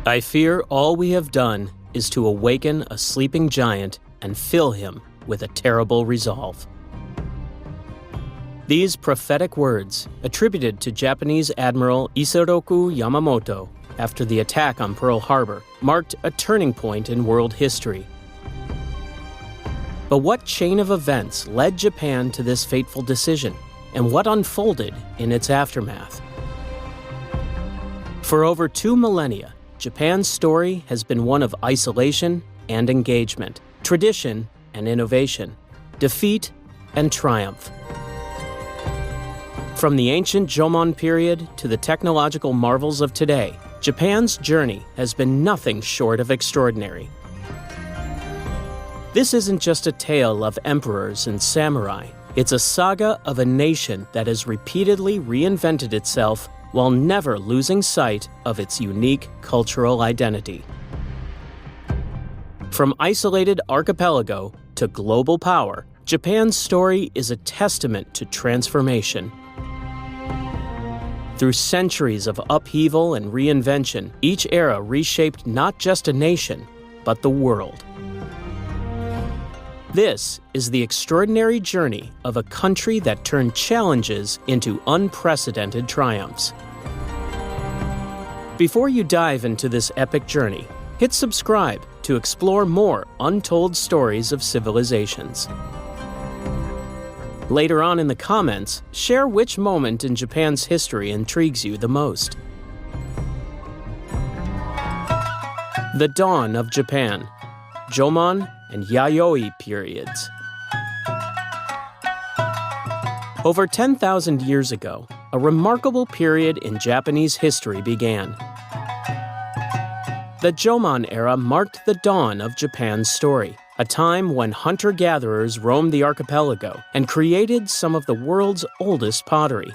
I fear all we have done is to awaken a sleeping giant and fill him with a terrible resolve. These prophetic words, attributed to Japanese Admiral Isoroku Yamamoto after the attack on Pearl Harbor, marked a turning point in world history. But what chain of events led Japan to this fateful decision, and what unfolded in its aftermath? For over 2 millennia, Japan's story has been one of isolation and engagement, tradition and innovation, defeat and triumph. From the ancient Jomon period to the technological marvels of today, Japan's journey has been nothing short of extraordinary. This isn't just a tale of emperors and samurai. It's a saga of a nation that has repeatedly reinvented itself while never losing sight of its unique cultural identity. From isolated archipelago to global power, Japan's story is a testament to transformation. Through centuries of upheaval and reinvention, each era reshaped not just a nation, but the world. This is the extraordinary journey of a country that turned challenges into unprecedented triumphs. Before you dive into this epic journey, hit subscribe to explore more untold stories of civilizations. Later on in the comments, share which moment in Japan's history intrigues you the most. The dawn of Japan, Jomon and Yayoi periods. Over 10,000 years ago, a remarkable period in Japanese history began. The Jomon era marked the dawn of Japan's story, a time when hunter-gatherers roamed the archipelago and created some of the world's oldest pottery.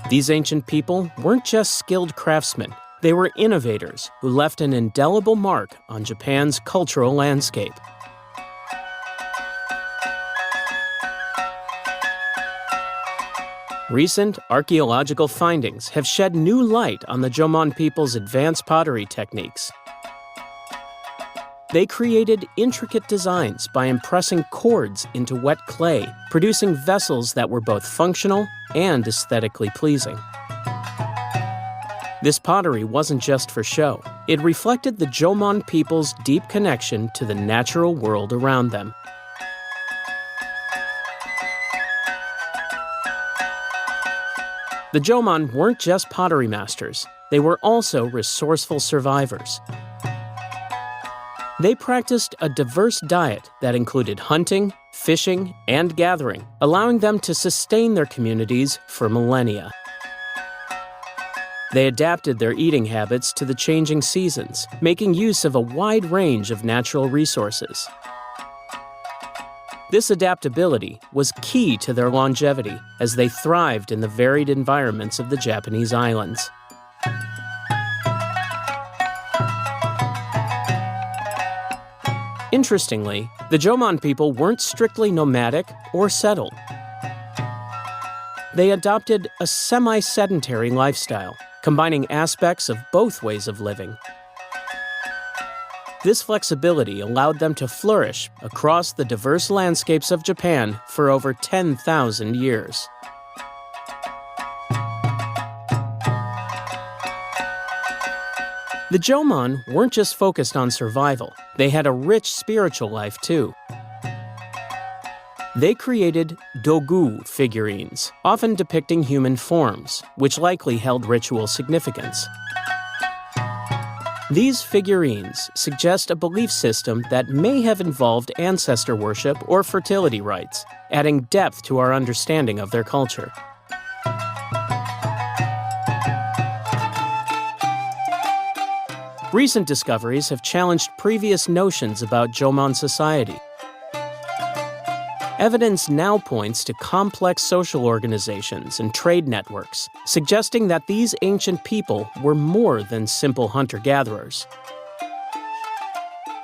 These ancient people weren't just skilled craftsmen, they were innovators who left an indelible mark on Japan's cultural landscape. Recent archaeological findings have shed new light on the Jomon people's advanced pottery techniques. They created intricate designs by impressing cords into wet clay, producing vessels that were both functional and aesthetically pleasing. This pottery wasn't just for show. It reflected the Jomon people's deep connection to the natural world around them. The Jomon weren't just pottery masters, they were also resourceful survivors. They practiced a diverse diet that included hunting, fishing, and gathering, allowing them to sustain their communities for millennia. They adapted their eating habits to the changing seasons, making use of a wide range of natural resources. This adaptability was key to their longevity as they thrived in the varied environments of the Japanese islands. Interestingly, the Jomon people weren't strictly nomadic or settled. They adopted a semi-sedentary lifestyle, combining aspects of both ways of living. This flexibility allowed them to flourish across the diverse landscapes of Japan for over 10,000 years. The Jomon weren't just focused on survival, they had a rich spiritual life too. They created dogu figurines, often depicting human forms, which likely held ritual significance. These figurines suggest a belief system that may have involved ancestor worship or fertility rites, adding depth to our understanding of their culture. Recent discoveries have challenged previous notions about Jomon society. Evidence now points to complex social organizations and trade networks, suggesting that these ancient people were more than simple hunter-gatherers.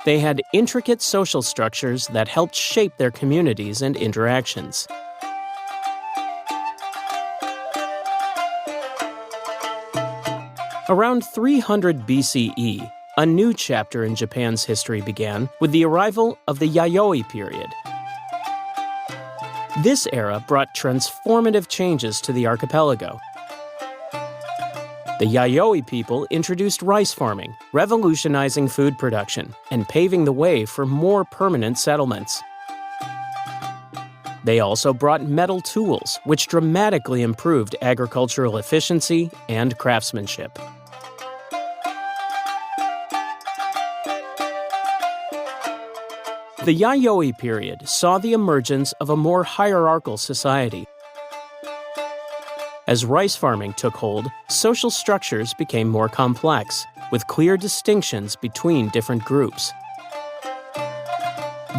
They had intricate social structures that helped shape their communities and interactions. Around 300 BCE, a new chapter in Japan's history began with the arrival of the Yayoi period. This era brought transformative changes to the archipelago. The Yayoi people introduced rice farming, revolutionizing food production and paving the way for more permanent settlements. They also brought metal tools, which dramatically improved agricultural efficiency and craftsmanship. The Yayoi period saw the emergence of a more hierarchical society. As rice farming took hold, social structures became more complex, with clear distinctions between different groups.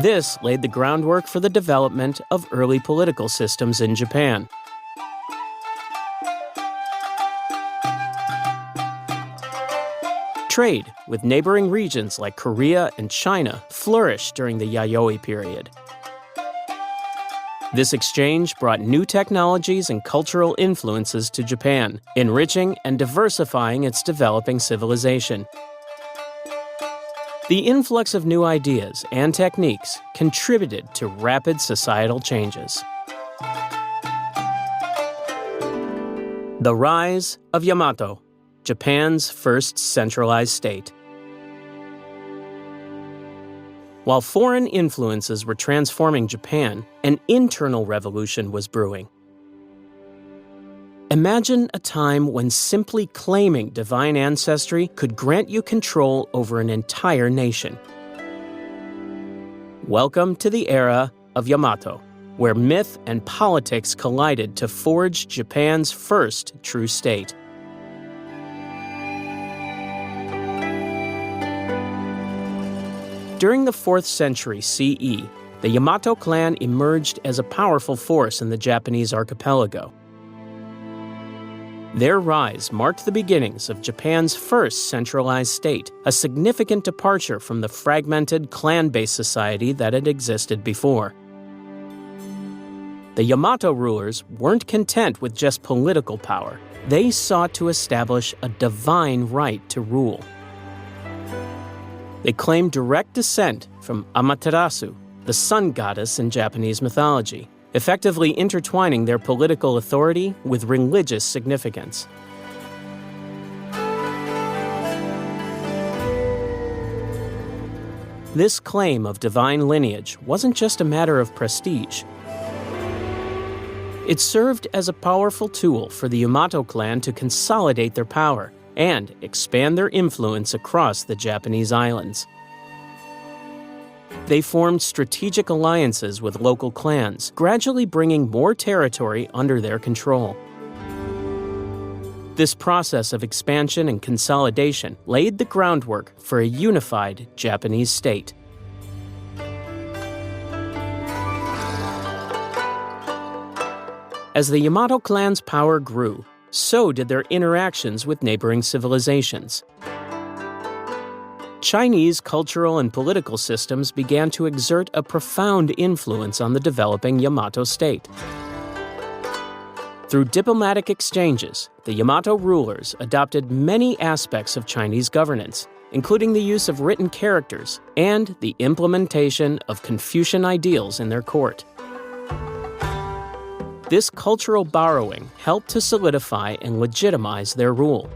This laid the groundwork for the development of early political systems in Japan. Trade with neighboring regions like Korea and China flourished during the Yayoi period. This exchange brought new technologies and cultural influences to Japan, enriching and diversifying its developing civilization. The influx of new ideas and techniques contributed to rapid societal changes. The rise of Yamato, Japan's first centralized state. While foreign influences were transforming Japan, an internal revolution was brewing. Imagine a time when simply claiming divine ancestry could grant you control over an entire nation. Welcome to the era of Yamato, where myth and politics collided to forge Japan's first true state. During the 4th century CE, the Yamato clan emerged as a powerful force in the Japanese archipelago. Their rise marked the beginnings of Japan's first centralized state, a significant departure from the fragmented clan-based society that had existed before. The Yamato rulers weren't content with just political power. They sought to establish a divine right to rule. They claimed direct descent from Amaterasu, the sun goddess in Japanese mythology, effectively intertwining their political authority with religious significance. This claim of divine lineage wasn't just a matter of prestige. It served as a powerful tool for the Yamato clan to consolidate their power and expand their influence across the Japanese islands. They formed strategic alliances with local clans, gradually bringing more territory under their control. This process of expansion and consolidation laid the groundwork for a unified Japanese state. As the Yamato clan's power grew, so did their interactions with neighboring civilizations. Chinese cultural and political systems began to exert a profound influence on the developing Yamato state. Through diplomatic exchanges, the Yamato rulers adopted many aspects of Chinese governance, including the use of written characters and the implementation of Confucian ideals in their court. This cultural borrowing helped to solidify and legitimize their rule.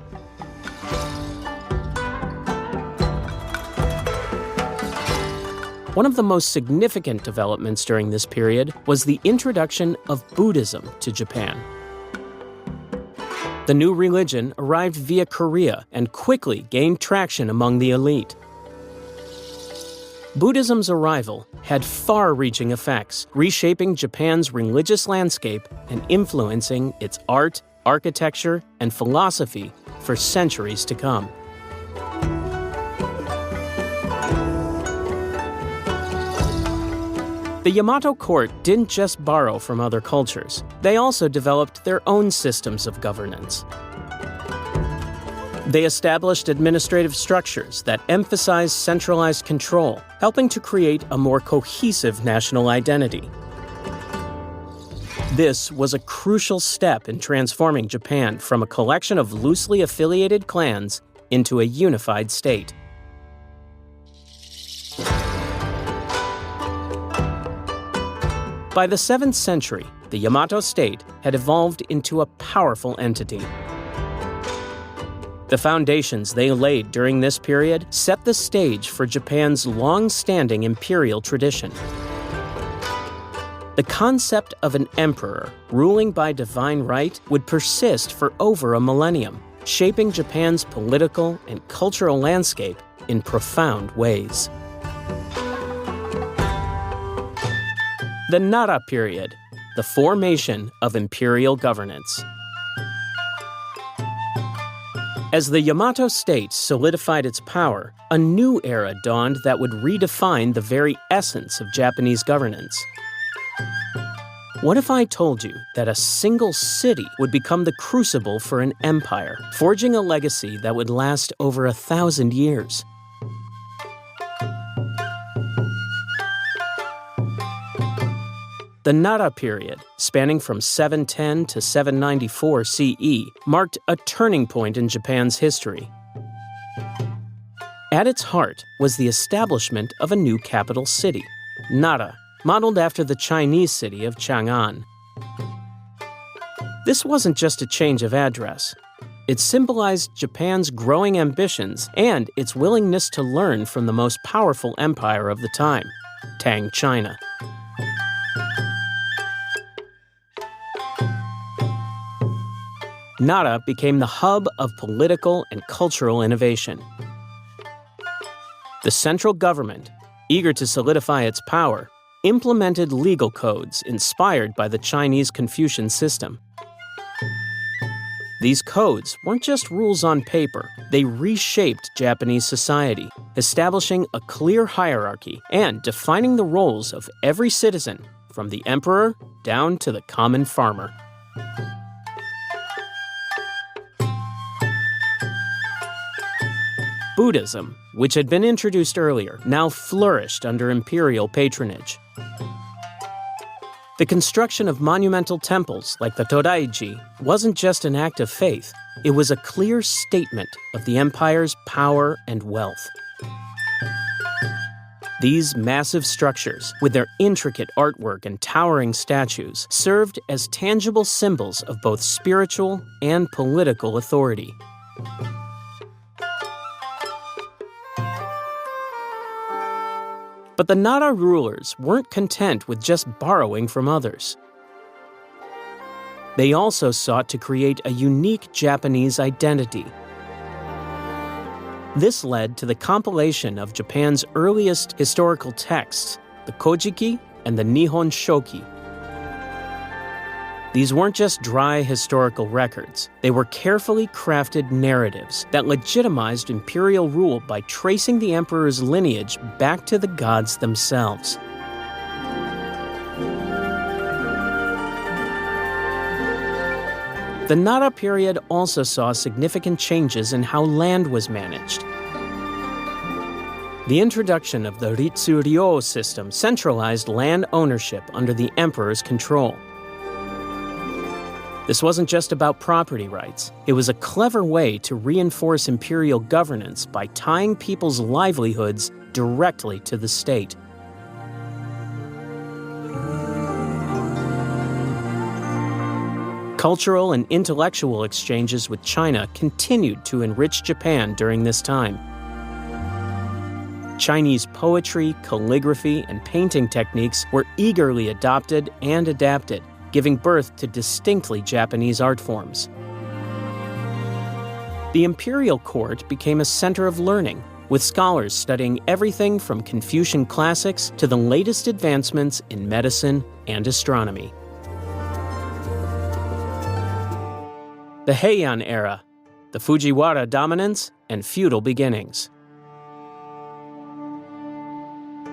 One of the most significant developments during this period was the introduction of Buddhism to Japan. The new religion arrived via Korea and quickly gained traction among the elite. Buddhism's arrival had far-reaching effects, reshaping Japan's religious landscape and influencing its art, architecture, and philosophy for centuries to come. The Yamato court didn't just borrow from other cultures. They also developed their own systems of governance. They established administrative structures that emphasized centralized control, helping to create a more cohesive national identity. This was a crucial step in transforming Japan from a collection of loosely affiliated clans into a unified state. By the 7th century, the Yamato state had evolved into a powerful entity. The foundations they laid during this period set the stage for Japan's long-standing imperial tradition. The concept of an emperor ruling by divine right would persist for over a millennium, shaping Japan's political and cultural landscape in profound ways. The Nara period, the formation of imperial governance. As the Yamato state solidified its power, a new era dawned that would redefine the very essence of Japanese governance. What if I told you that a single city would become the crucible for an empire, forging a legacy that would last over 1,000 years? The Nara period, spanning from 710 to 794 CE, marked a turning point in Japan's history. At its heart was the establishment of a new capital city, Nara, modeled after the Chinese city of Chang'an. This wasn't just a change of address. It symbolized Japan's growing ambitions and its willingness to learn from the most powerful empire of the time, Tang China. Nara became the hub of political and cultural innovation. The central government, eager to solidify its power, implemented legal codes inspired by the Chinese Confucian system. These codes weren't just rules on paper, they reshaped Japanese society, establishing a clear hierarchy and defining the roles of every citizen, from the emperor down to the common farmer. Buddhism, which had been introduced earlier, now flourished under imperial patronage. The construction of monumental temples like the Todaiji wasn't just an act of faith, it was a clear statement of the empire's power and wealth. These massive structures, with their intricate artwork and towering statues, served as tangible symbols of both spiritual and political authority. But the Nara rulers weren't content with just borrowing from others. They also sought to create a unique Japanese identity. This led to the compilation of Japan's earliest historical texts, the Kojiki and the Nihon Shoki. These weren't just dry historical records. They were carefully crafted narratives that legitimized imperial rule by tracing the emperor's lineage back to the gods themselves. The Nara period also saw significant changes in how land was managed. The introduction of the Ritsuryo system centralized land ownership under the emperor's control. This wasn't just about property rights. It was a clever way to reinforce imperial governance by tying people's livelihoods directly to the state. Cultural and intellectual exchanges with China continued to enrich Japan during this time. Chinese poetry, calligraphy, and painting techniques were eagerly adopted and adapted, giving birth to distinctly Japanese art forms. The imperial court became a center of learning, with scholars studying everything from Confucian classics to the latest advancements in medicine and astronomy. The Heian era, the Fujiwara dominance, and feudal beginnings.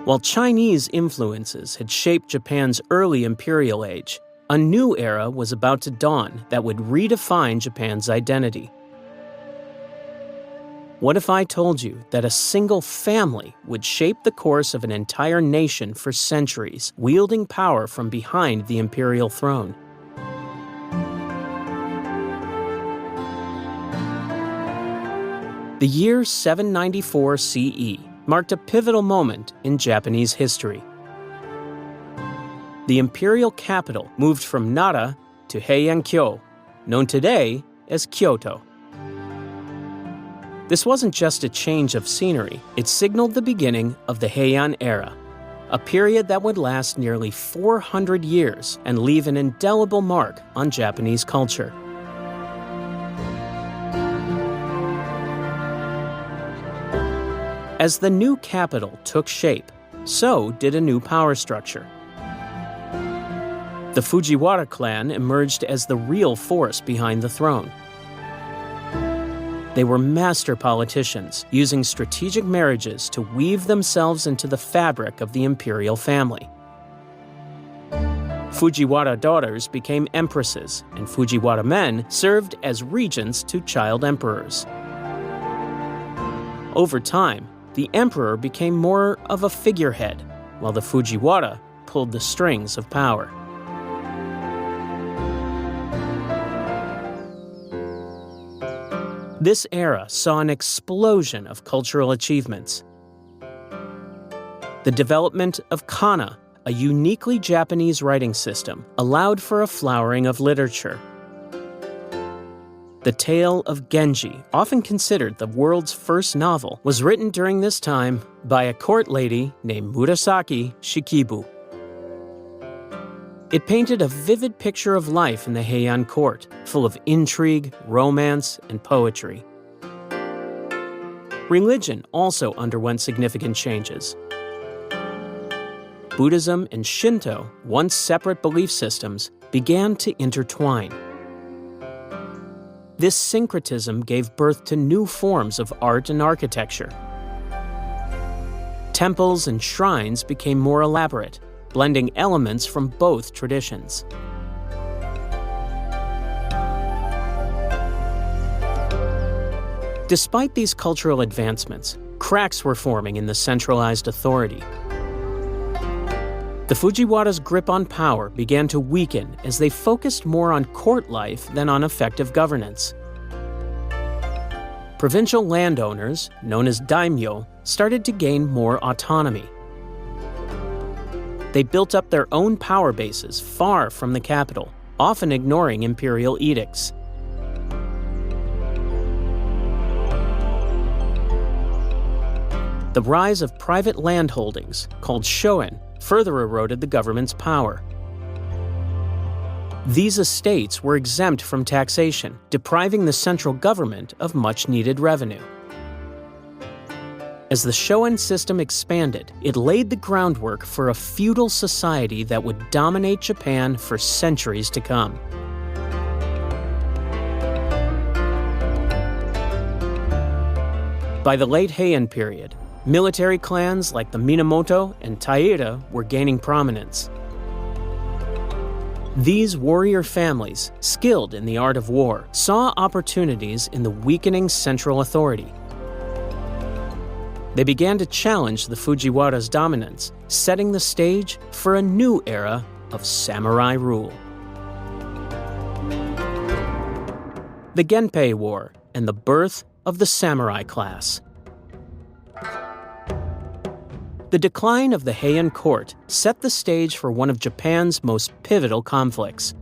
While Chinese influences had shaped Japan's early imperial age, a new era was about to dawn that would redefine Japan's identity. What if I told you that a single family would shape the course of an entire nation for centuries, wielding power from behind the imperial throne? The year 794 CE marked a pivotal moment in Japanese history. The imperial capital moved from Nara to Heian-kyo, known today as Kyoto. This wasn't just a change of scenery, it signaled the beginning of the Heian era, a period that would last nearly 400 years and leave an indelible mark on Japanese culture. As the new capital took shape, so did a new power structure. The Fujiwara clan emerged as the real force behind the throne. They were master politicians, using strategic marriages to weave themselves into the fabric of the imperial family. Fujiwara daughters became empresses, and Fujiwara men served as regents to child emperors. Over time, the emperor became more of a figurehead, while the Fujiwara pulled the strings of power. This era saw an explosion of cultural achievements. The development of kana, a uniquely Japanese writing system, allowed for a flowering of literature. The tale of Genji, often considered the world's first novel, was written during this time by a court lady named Murasaki Shikibu. It painted a vivid picture of life in the Heian court, full of intrigue, romance, and poetry. Religion also underwent significant changes. Buddhism and Shinto, once separate belief systems, began to intertwine. This syncretism gave birth to new forms of art and architecture. Temples and shrines became more elaborate, blending elements from both traditions. Despite these cultural advancements, cracks were forming in the centralized authority. The Fujiwara's grip on power began to weaken as they focused more on court life than on effective governance. Provincial landowners, known as daimyo, started to gain more autonomy. They built up their own power bases far from the capital, often ignoring imperial edicts. The rise of private land holdings, called shoen, further eroded the government's power. These estates were exempt from taxation, depriving the central government of much-needed revenue. As the shoen system expanded, it laid the groundwork for a feudal society that would dominate Japan for centuries to come. By the late Heian period, military clans like the Minamoto and Taira were gaining prominence. These warrior families, skilled in the art of war, saw opportunities in the weakening central authority. They began to challenge the Fujiwara's dominance, setting the stage for a new era of samurai rule. The Genpei War and the birth of the samurai class. The decline of the Heian court set the stage for one of Japan's most pivotal conflicts.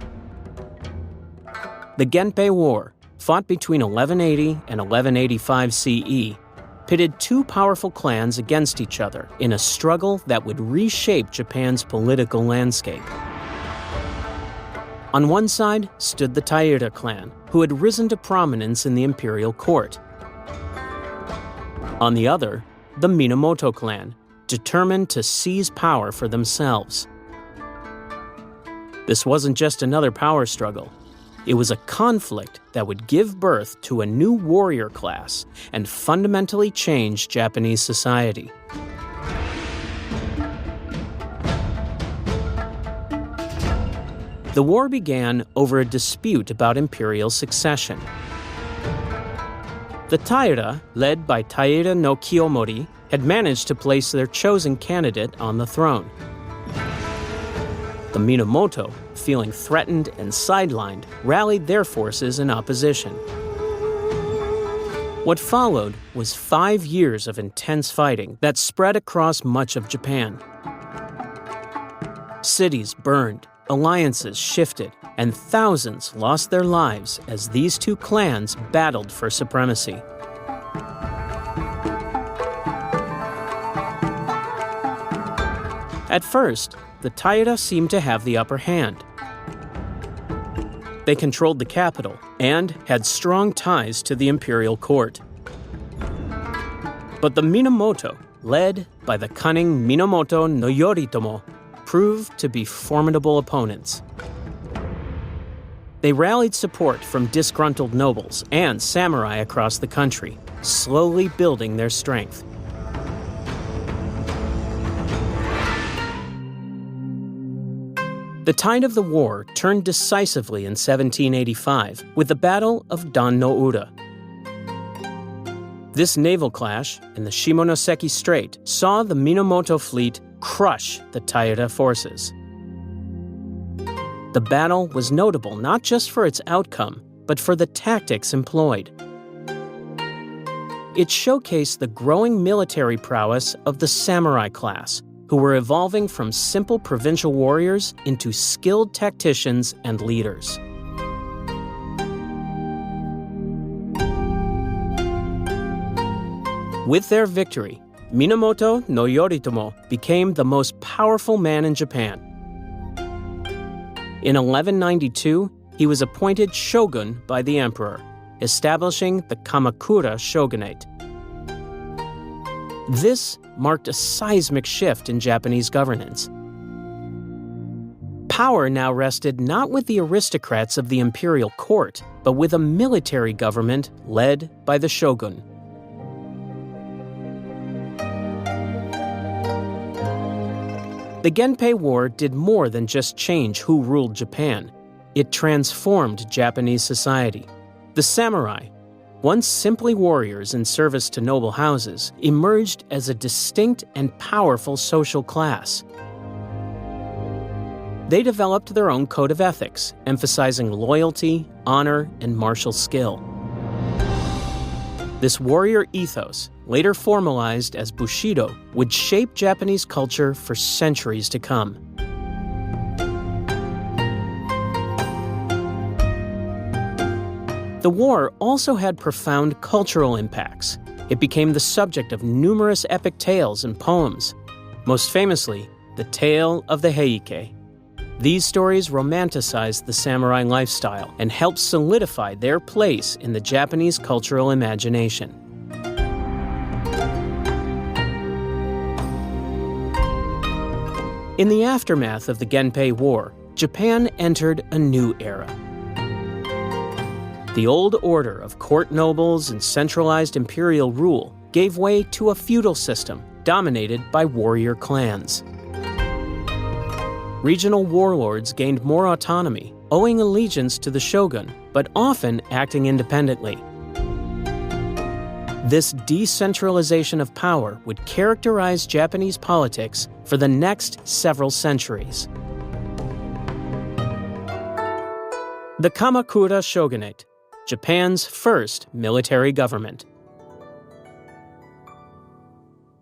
The Genpei War, fought between 1180 and 1185 CE, pitted two powerful clans against each other in a struggle that would reshape Japan's political landscape. On one side stood the Taira clan, who had risen to prominence in the imperial court. On the other, the Minamoto clan, determined to seize power for themselves. This wasn't just another power struggle. It was a conflict that would give birth to a new warrior class and fundamentally change Japanese society. The war began over a dispute about imperial succession. The Taira, led by Taira no Kiyomori, had managed to place their chosen candidate on the throne. The Minamoto, feeling threatened and sidelined, rallied their forces in opposition. What followed was 5 years of intense fighting that spread across much of Japan. Cities burned, alliances shifted, and thousands lost their lives as these two clans battled for supremacy. At first, the Taira seemed to have the upper hand. They controlled the capital and had strong ties to the imperial court. But the Minamoto, led by the cunning Minamoto no Yoritomo, proved to be formidable opponents. They rallied support from disgruntled nobles and samurai across the country, slowly building their strength. The tide of the war turned decisively in 1785 with the Battle of Dan no Ura. This naval clash in the Shimonoseki Strait saw the Minamoto fleet crush the Taira forces. The battle was notable not just for its outcome, but for the tactics employed. It showcased the growing military prowess of the samurai class, who were evolving from simple provincial warriors into skilled tacticians and leaders. With their victory, Minamoto no Yoritomo became the most powerful man in Japan. In 1192, he was appointed shogun by the emperor, establishing the Kamakura shogunate. This marked a seismic shift in Japanese governance. Power now rested not with the aristocrats of the imperial court, but with a military government led by the shogun. The Genpei War did more than just change who ruled Japan. It transformed Japanese society. The samurai, once simply warriors in service to noble houses, emerged as a distinct and powerful social class. They developed their own code of ethics, emphasizing loyalty, honor, and martial skill. This warrior ethos, later formalized as Bushido, would shape Japanese culture for centuries to come. The war also had profound cultural impacts. It became the subject of numerous epic tales and poems, most famously, the Tale of the Heike. These stories romanticized the samurai lifestyle and helped solidify their place in the Japanese cultural imagination. In the aftermath of the Genpei War, Japan entered a new era. The old order of court nobles and centralized imperial rule gave way to a feudal system dominated by warrior clans. Regional warlords gained more autonomy, owing allegiance to the shogun, but often acting independently. This decentralization of power would characterize Japanese politics for the next several centuries. The Kamakura Shogunate, Japan's first military government.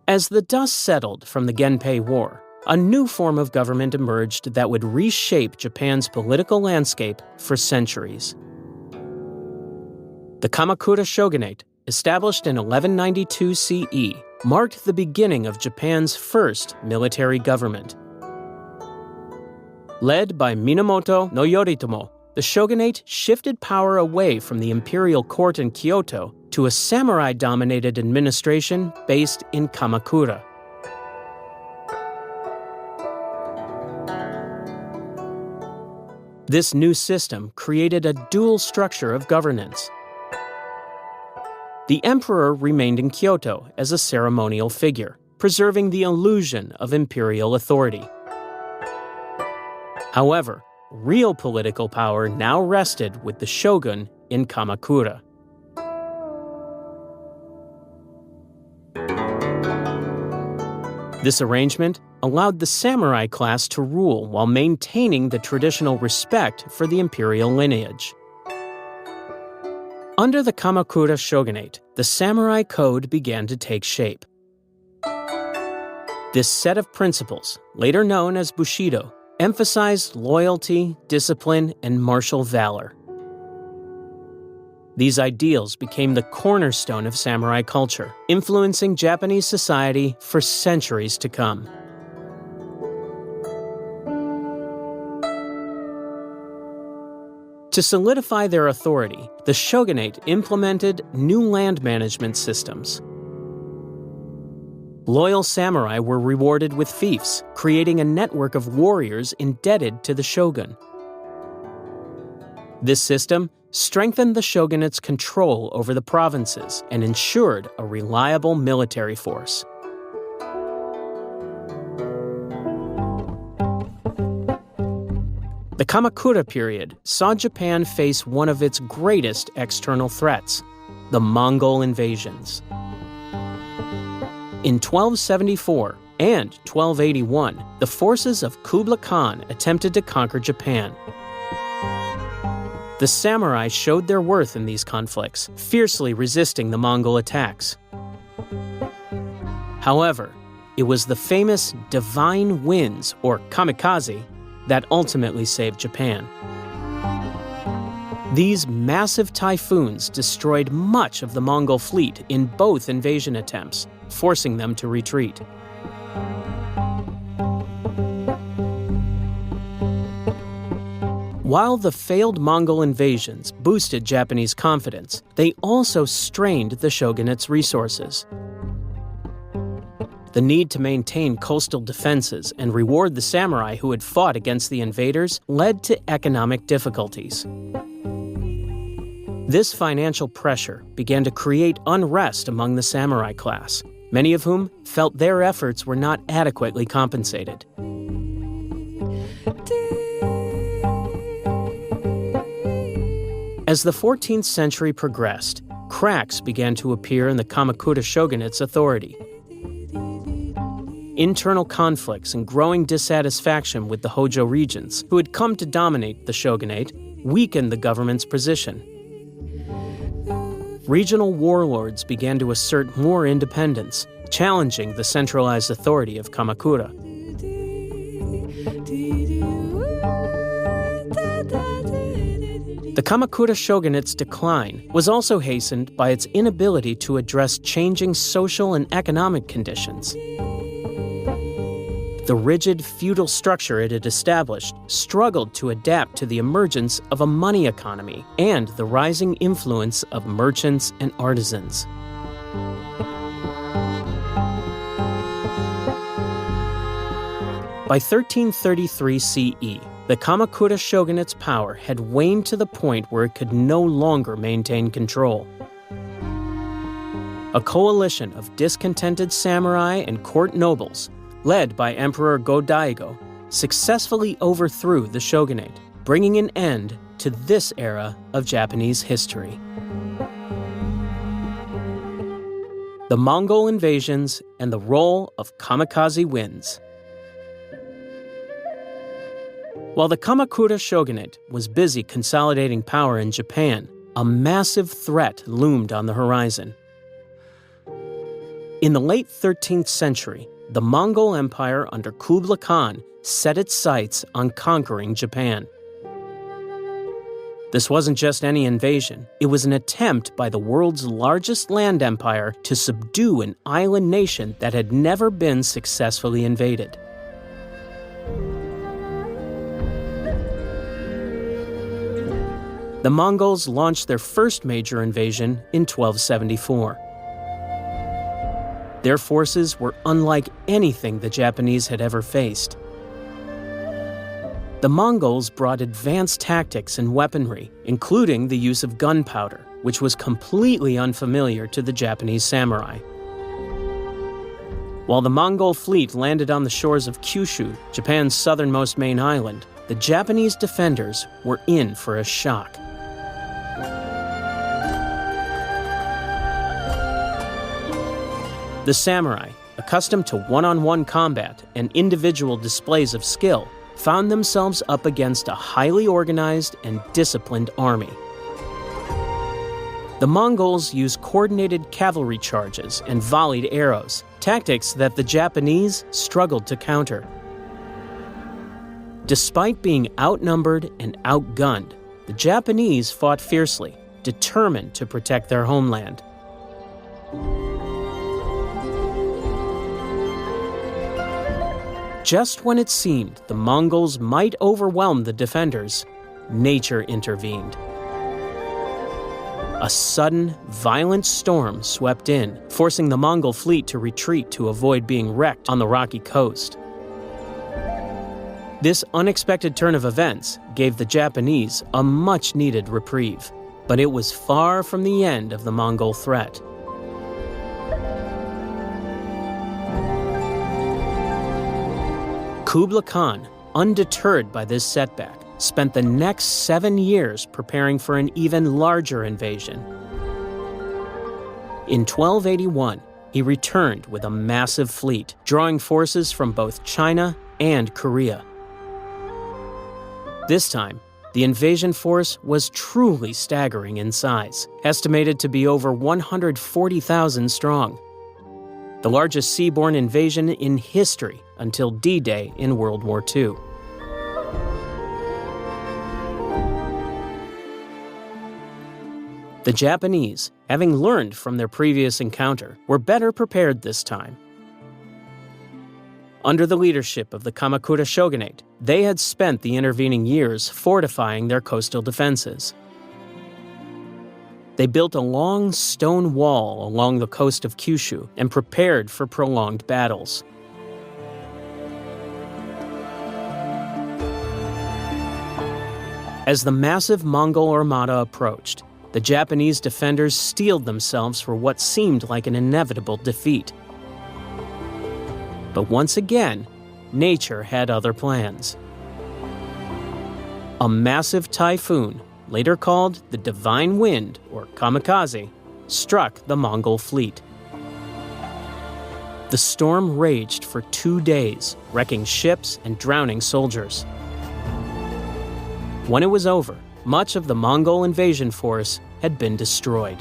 As the dust settled from the Genpei War, a new form of government emerged that would reshape Japan's political landscape for centuries. The Kamakura Shogunate, established in 1192 CE, marked the beginning of Japan's first military government. Led by Minamoto no Yoritomo, the shogunate shifted power away from the imperial court in Kyoto to a samurai-dominated administration based in Kamakura. This new system created a dual structure of governance. The emperor remained in Kyoto as a ceremonial figure, preserving the illusion of imperial authority. However, real political power now rested with the shogun in Kamakura. This arrangement allowed the samurai class to rule while maintaining the traditional respect for the imperial lineage. Under the Kamakura Shogunate, the samurai code began to take shape. This set of principles, later known as Bushido, emphasized loyalty, discipline, and martial valor. These ideals became the cornerstone of samurai culture, influencing Japanese society for centuries to come. To solidify their authority, the shogunate implemented new land management systems. Loyal samurai were rewarded with fiefs, creating a network of warriors indebted to the shogun. This system strengthened the shogunate's control over the provinces and ensured a reliable military force. The Kamakura period saw Japan face one of its greatest external threats, the Mongol invasions. In 1274 and 1281, the forces of Kublai Khan attempted to conquer Japan. The samurai showed their worth in these conflicts, fiercely resisting the Mongol attacks. However, it was the famous divine winds, or kamikaze, that ultimately saved Japan. These massive typhoons destroyed much of the Mongol fleet in both invasion attempts, forcing them to retreat. While the failed Mongol invasions boosted Japanese confidence, they also strained the shogunate's resources. The need to maintain coastal defenses and reward the samurai who had fought against the invaders led to economic difficulties. This financial pressure began to create unrest among the samurai class, many of whom felt their efforts were not adequately compensated. As the 14th century progressed, cracks began to appear in the Kamakura shogunate's authority. Internal conflicts and growing dissatisfaction with the Hojo regents, who had come to dominate the shogunate, weakened the government's position. Regional warlords began to assert more independence, challenging the centralized authority of Kamakura. The Kamakura shogunate's decline was also hastened by its inability to address changing social and economic conditions. The rigid feudal structure it had established struggled to adapt to the emergence of a money economy and the rising influence of merchants and artisans. By 1333 CE, the Kamakura shogunate's power had waned to the point where it could no longer maintain control. A coalition of discontented samurai and court nobles, led by Emperor Go-Daigo, successfully overthrew the shogunate, bringing an end to this era of Japanese history. The Mongol invasions and the role of kamikaze winds. While the Kamakura shogunate was busy consolidating power in Japan, a massive threat loomed on the horizon. In the late 13th century, the Mongol Empire under Kublai Khan set its sights on conquering Japan. This wasn't just any invasion, it was an attempt by the world's largest land empire to subdue an island nation that had never been successfully invaded. The Mongols launched their first major invasion in 1274. Their forces were unlike anything the Japanese had ever faced. The Mongols brought advanced tactics and weaponry, including the use of gunpowder, which was completely unfamiliar to the Japanese samurai. While the Mongol fleet landed on the shores of Kyushu, Japan's southernmost main island, the Japanese defenders were in for a shock. The samurai, accustomed to one-on-one combat and individual displays of skill, found themselves up against a highly organized and disciplined army. The Mongols used coordinated cavalry charges and volleyed arrows, tactics that the Japanese struggled to counter. Despite being outnumbered and outgunned, the Japanese fought fiercely, determined to protect their homeland. Just when it seemed the Mongols might overwhelm the defenders, nature intervened. A sudden, violent storm swept in, forcing the Mongol fleet to retreat to avoid being wrecked on the rocky coast. This unexpected turn of events gave the Japanese a much-needed reprieve, but it was far from the end of the Mongol threat. Kublai Khan, undeterred by this setback, spent the next 7 years preparing for an even larger invasion. In 1281, he returned with a massive fleet, drawing forces from both China and Korea. This time, the invasion force was truly staggering in size, estimated to be over 140,000 strong. The largest seaborne invasion in history until D-Day in World War II. The Japanese, having learned from their previous encounter, were better prepared this time. Under the leadership of the Kamakura Shogunate, they had spent the intervening years fortifying their coastal defenses. They built a long stone wall along the coast of Kyushu and prepared for prolonged battles. As the massive Mongol armada approached, the Japanese defenders steeled themselves for what seemed like an inevitable defeat. But once again, nature had other plans. A massive typhoon, later called the Divine Wind, or Kamikaze, struck the Mongol fleet. The storm raged for 2 days, wrecking ships and drowning soldiers. When it was over, much of the Mongol invasion force had been destroyed.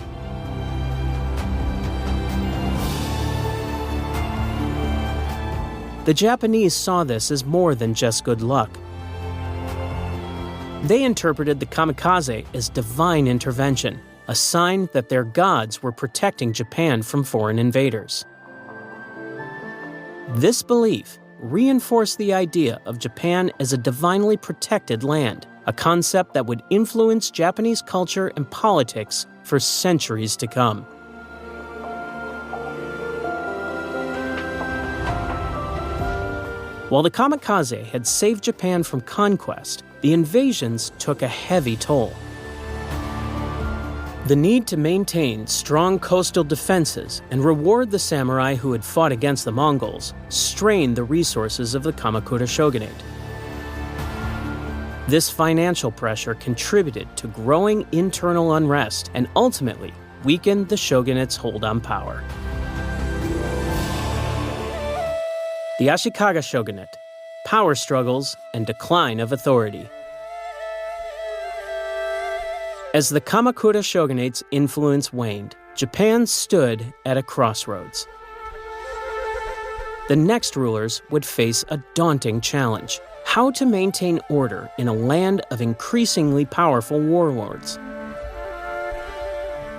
The Japanese saw this as more than just good luck. They interpreted the kamikaze as divine intervention, a sign that their gods were protecting Japan from foreign invaders. This belief reinforced the idea of Japan as a divinely protected land, a concept that would influence Japanese culture and politics for centuries to come. While the kamikaze had saved Japan from conquest, the invasions took a heavy toll. The need to maintain strong coastal defenses and reward the samurai who had fought against the Mongols strained the resources of the Kamakura Shogunate. This financial pressure contributed to growing internal unrest and ultimately weakened the shogunate's hold on power. The Ashikaga Shogunate, power struggles and decline of authority. As the Kamakura Shogunate's influence waned, Japan stood at a crossroads. The next rulers would face a daunting challenge: how to maintain order in a land of increasingly powerful warlords.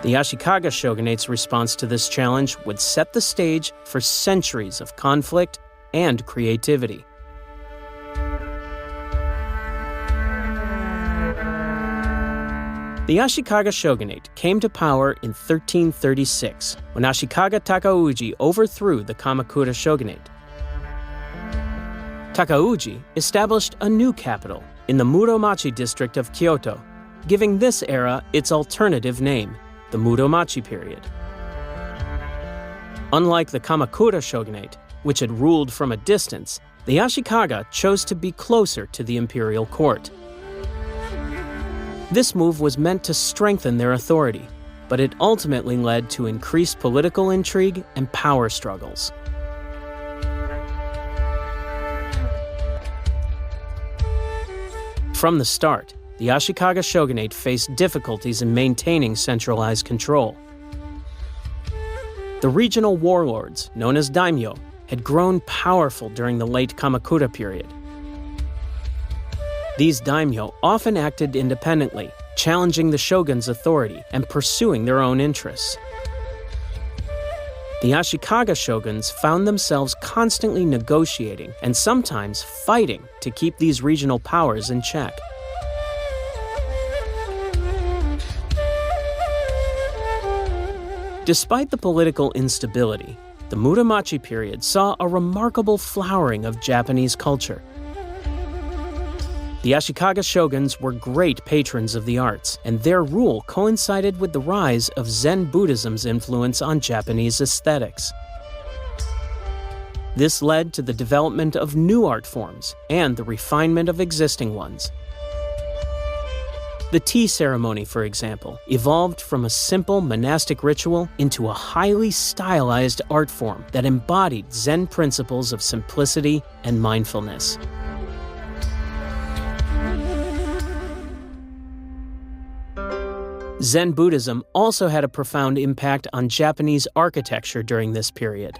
The Ashikaga Shogunate's response to this challenge would set the stage for centuries of conflict and creativity. The Ashikaga Shogunate came to power in 1336, when Ashikaga Takauji overthrew the Kamakura Shogunate. Takauji established a new capital in the Muromachi district of Kyoto, giving this era its alternative name, the Muromachi period. Unlike the Kamakura Shogunate, which had ruled from a distance, the Ashikaga chose to be closer to the imperial court. This move was meant to strengthen their authority, but it ultimately led to increased political intrigue and power struggles. From the start, the Ashikaga shogunate faced difficulties in maintaining centralized control. The regional warlords, known as daimyo, had grown powerful during the late Kamakura period. These daimyo often acted independently, challenging the shogun's authority and pursuing their own interests. The Ashikaga shoguns found themselves constantly negotiating and sometimes fighting to keep these regional powers in check. Despite the political instability, the Muromachi period saw a remarkable flowering of Japanese culture. The Ashikaga shoguns were great patrons of the arts, and their rule coincided with the rise of Zen Buddhism's influence on Japanese aesthetics. This led to the development of new art forms and the refinement of existing ones. The tea ceremony, for example, evolved from a simple monastic ritual into a highly stylized art form that embodied Zen principles of simplicity and mindfulness. Zen Buddhism also had a profound impact on Japanese architecture during this period.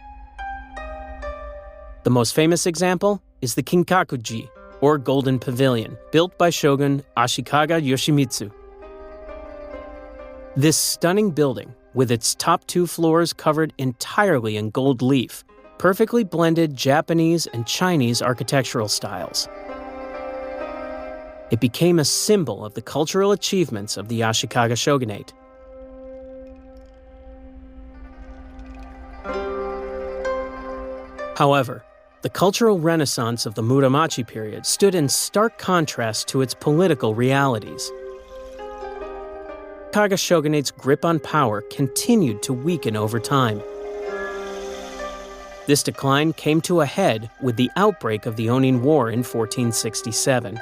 The most famous example is the Kinkaku-ji, or Golden Pavilion, built by Shogun Ashikaga Yoshimitsu. This stunning building, with its top two floors covered entirely in gold leaf, perfectly blended Japanese and Chinese architectural styles. It became a symbol of the cultural achievements of the Ashikaga shogunate. However, the cultural renaissance of the Muromachi period stood in stark contrast to its political realities. Ashikaga shogunate's grip on power continued to weaken over time. This decline came to a head with the outbreak of the Ōnin War in 1467.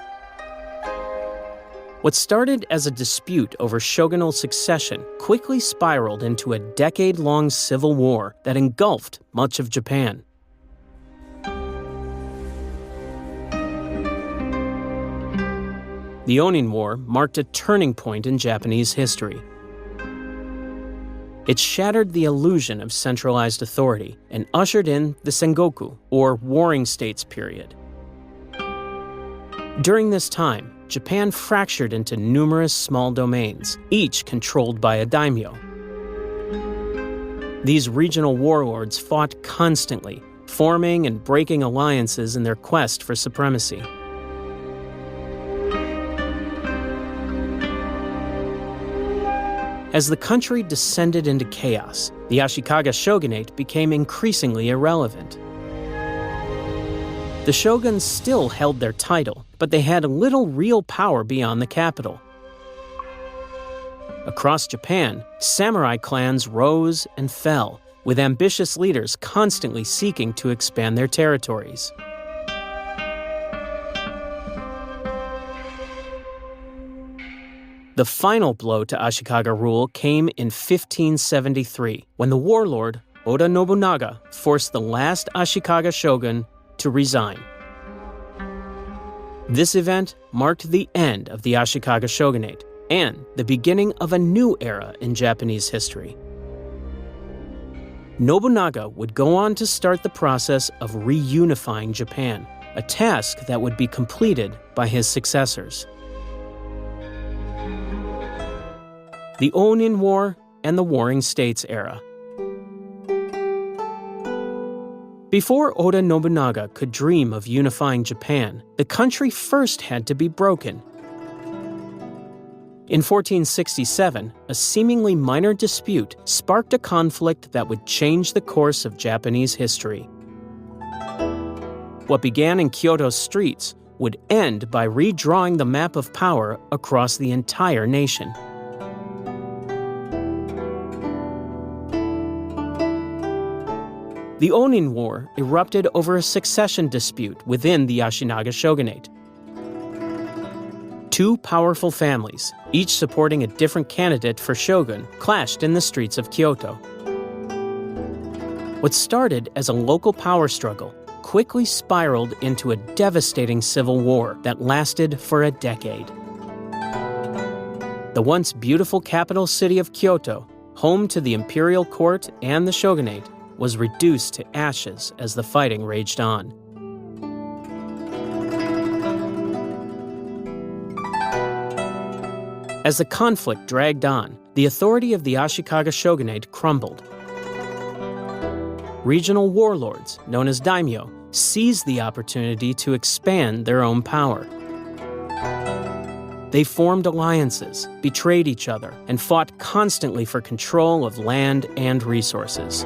What started as a dispute over shogunal succession quickly spiraled into a decade-long civil war that engulfed much of Japan. The Ōnin War marked a turning point in Japanese history. It shattered the illusion of centralized authority and ushered in the Sengoku, or Warring States period. During this time, Japan fractured into numerous small domains, each controlled by a daimyo. These regional warlords fought constantly, forming and breaking alliances in their quest for supremacy. As the country descended into chaos, the Ashikaga shogunate became increasingly irrelevant. The shoguns still held their title, but they had little real power beyond the capital. Across Japan, samurai clans rose and fell, with ambitious leaders constantly seeking to expand their territories. The final blow to Ashikaga rule came in 1573, when the warlord, Oda Nobunaga, forced the last Ashikaga shogun to resign. This event marked the end of the Ashikaga shogunate and the beginning of a new era in Japanese history. Nobunaga would go on to start the process of reunifying Japan, a task that would be completed by his successors. The Ōnin War and the Warring States era. Before Oda Nobunaga could dream of unifying Japan, the country first had to be broken. In 1467, a seemingly minor dispute sparked a conflict that would change the course of Japanese history. What began in Kyoto's streets would end by redrawing the map of power across the entire nation. The Ōnin War erupted over a succession dispute within the Ashikaga shogunate. Two powerful families, each supporting a different candidate for shogun, clashed in the streets of Kyoto. What started as a local power struggle quickly spiraled into a devastating civil war that lasted for a decade. The once beautiful capital city of Kyoto, home to the imperial court and the shogunate, was reduced to ashes as the fighting raged on. As the conflict dragged on, the authority of the Ashikaga shogunate crumbled. Regional warlords, known as daimyo, seized the opportunity to expand their own power. They formed alliances, betrayed each other, and fought constantly for control of land and resources.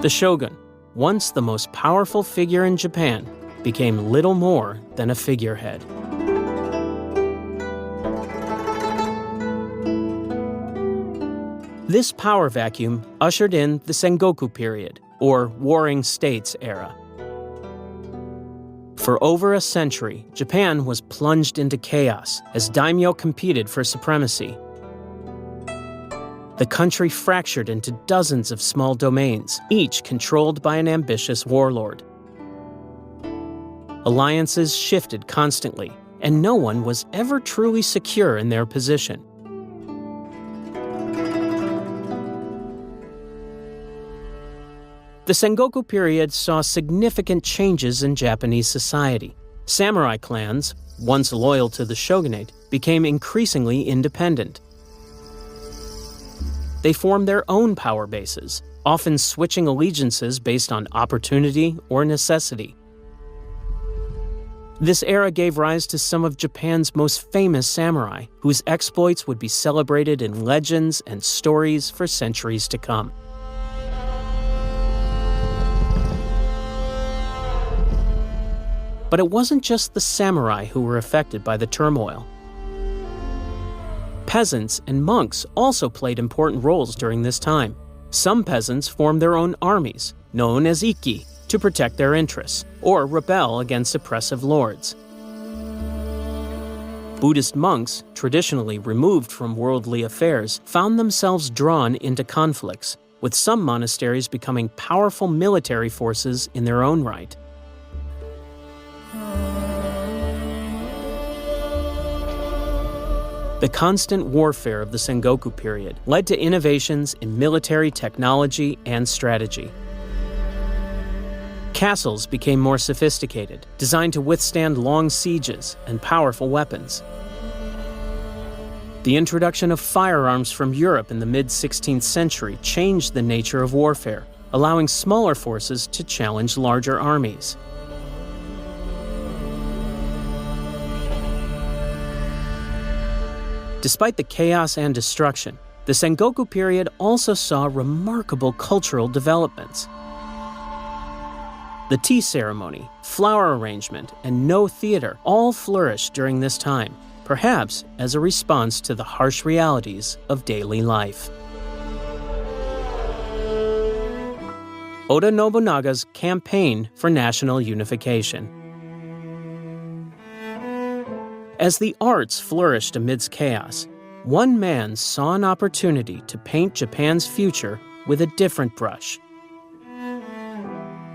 The shogun, once the most powerful figure in Japan, became little more than a figurehead. This power vacuum ushered in the Sengoku period, or Warring States era. For over a century, Japan was plunged into chaos as daimyo competed for supremacy. The country fractured into dozens of small domains, each controlled by an ambitious warlord. Alliances shifted constantly, and no one was ever truly secure in their position. The Sengoku period saw significant changes in Japanese society. Samurai clans, once loyal to the shogunate, became increasingly independent. They formed their own power bases, often switching allegiances based on opportunity or necessity. This era gave rise to some of Japan's most famous samurai, whose exploits would be celebrated in legends and stories for centuries to come. But it wasn't just the samurai who were affected by the turmoil. Peasants and monks also played important roles during this time. Some peasants formed their own armies, known as ikki, to protect their interests, or rebel against oppressive lords. Buddhist monks, traditionally removed from worldly affairs, found themselves drawn into conflicts, with some monasteries becoming powerful military forces in their own right. The constant warfare of the Sengoku period led to innovations in military technology and strategy. Castles became more sophisticated, designed to withstand long sieges and powerful weapons. The introduction of firearms from Europe in the mid-16th century changed the nature of warfare, allowing smaller forces to challenge larger armies. Despite the chaos and destruction, the Sengoku period also saw remarkable cultural developments. The tea ceremony, flower arrangement, and no theater all flourished during this time, perhaps as a response to the harsh realities of daily life. Oda Nobunaga's campaign for national unification. As the arts flourished amidst chaos, one man saw an opportunity to paint Japan's future with a different brush.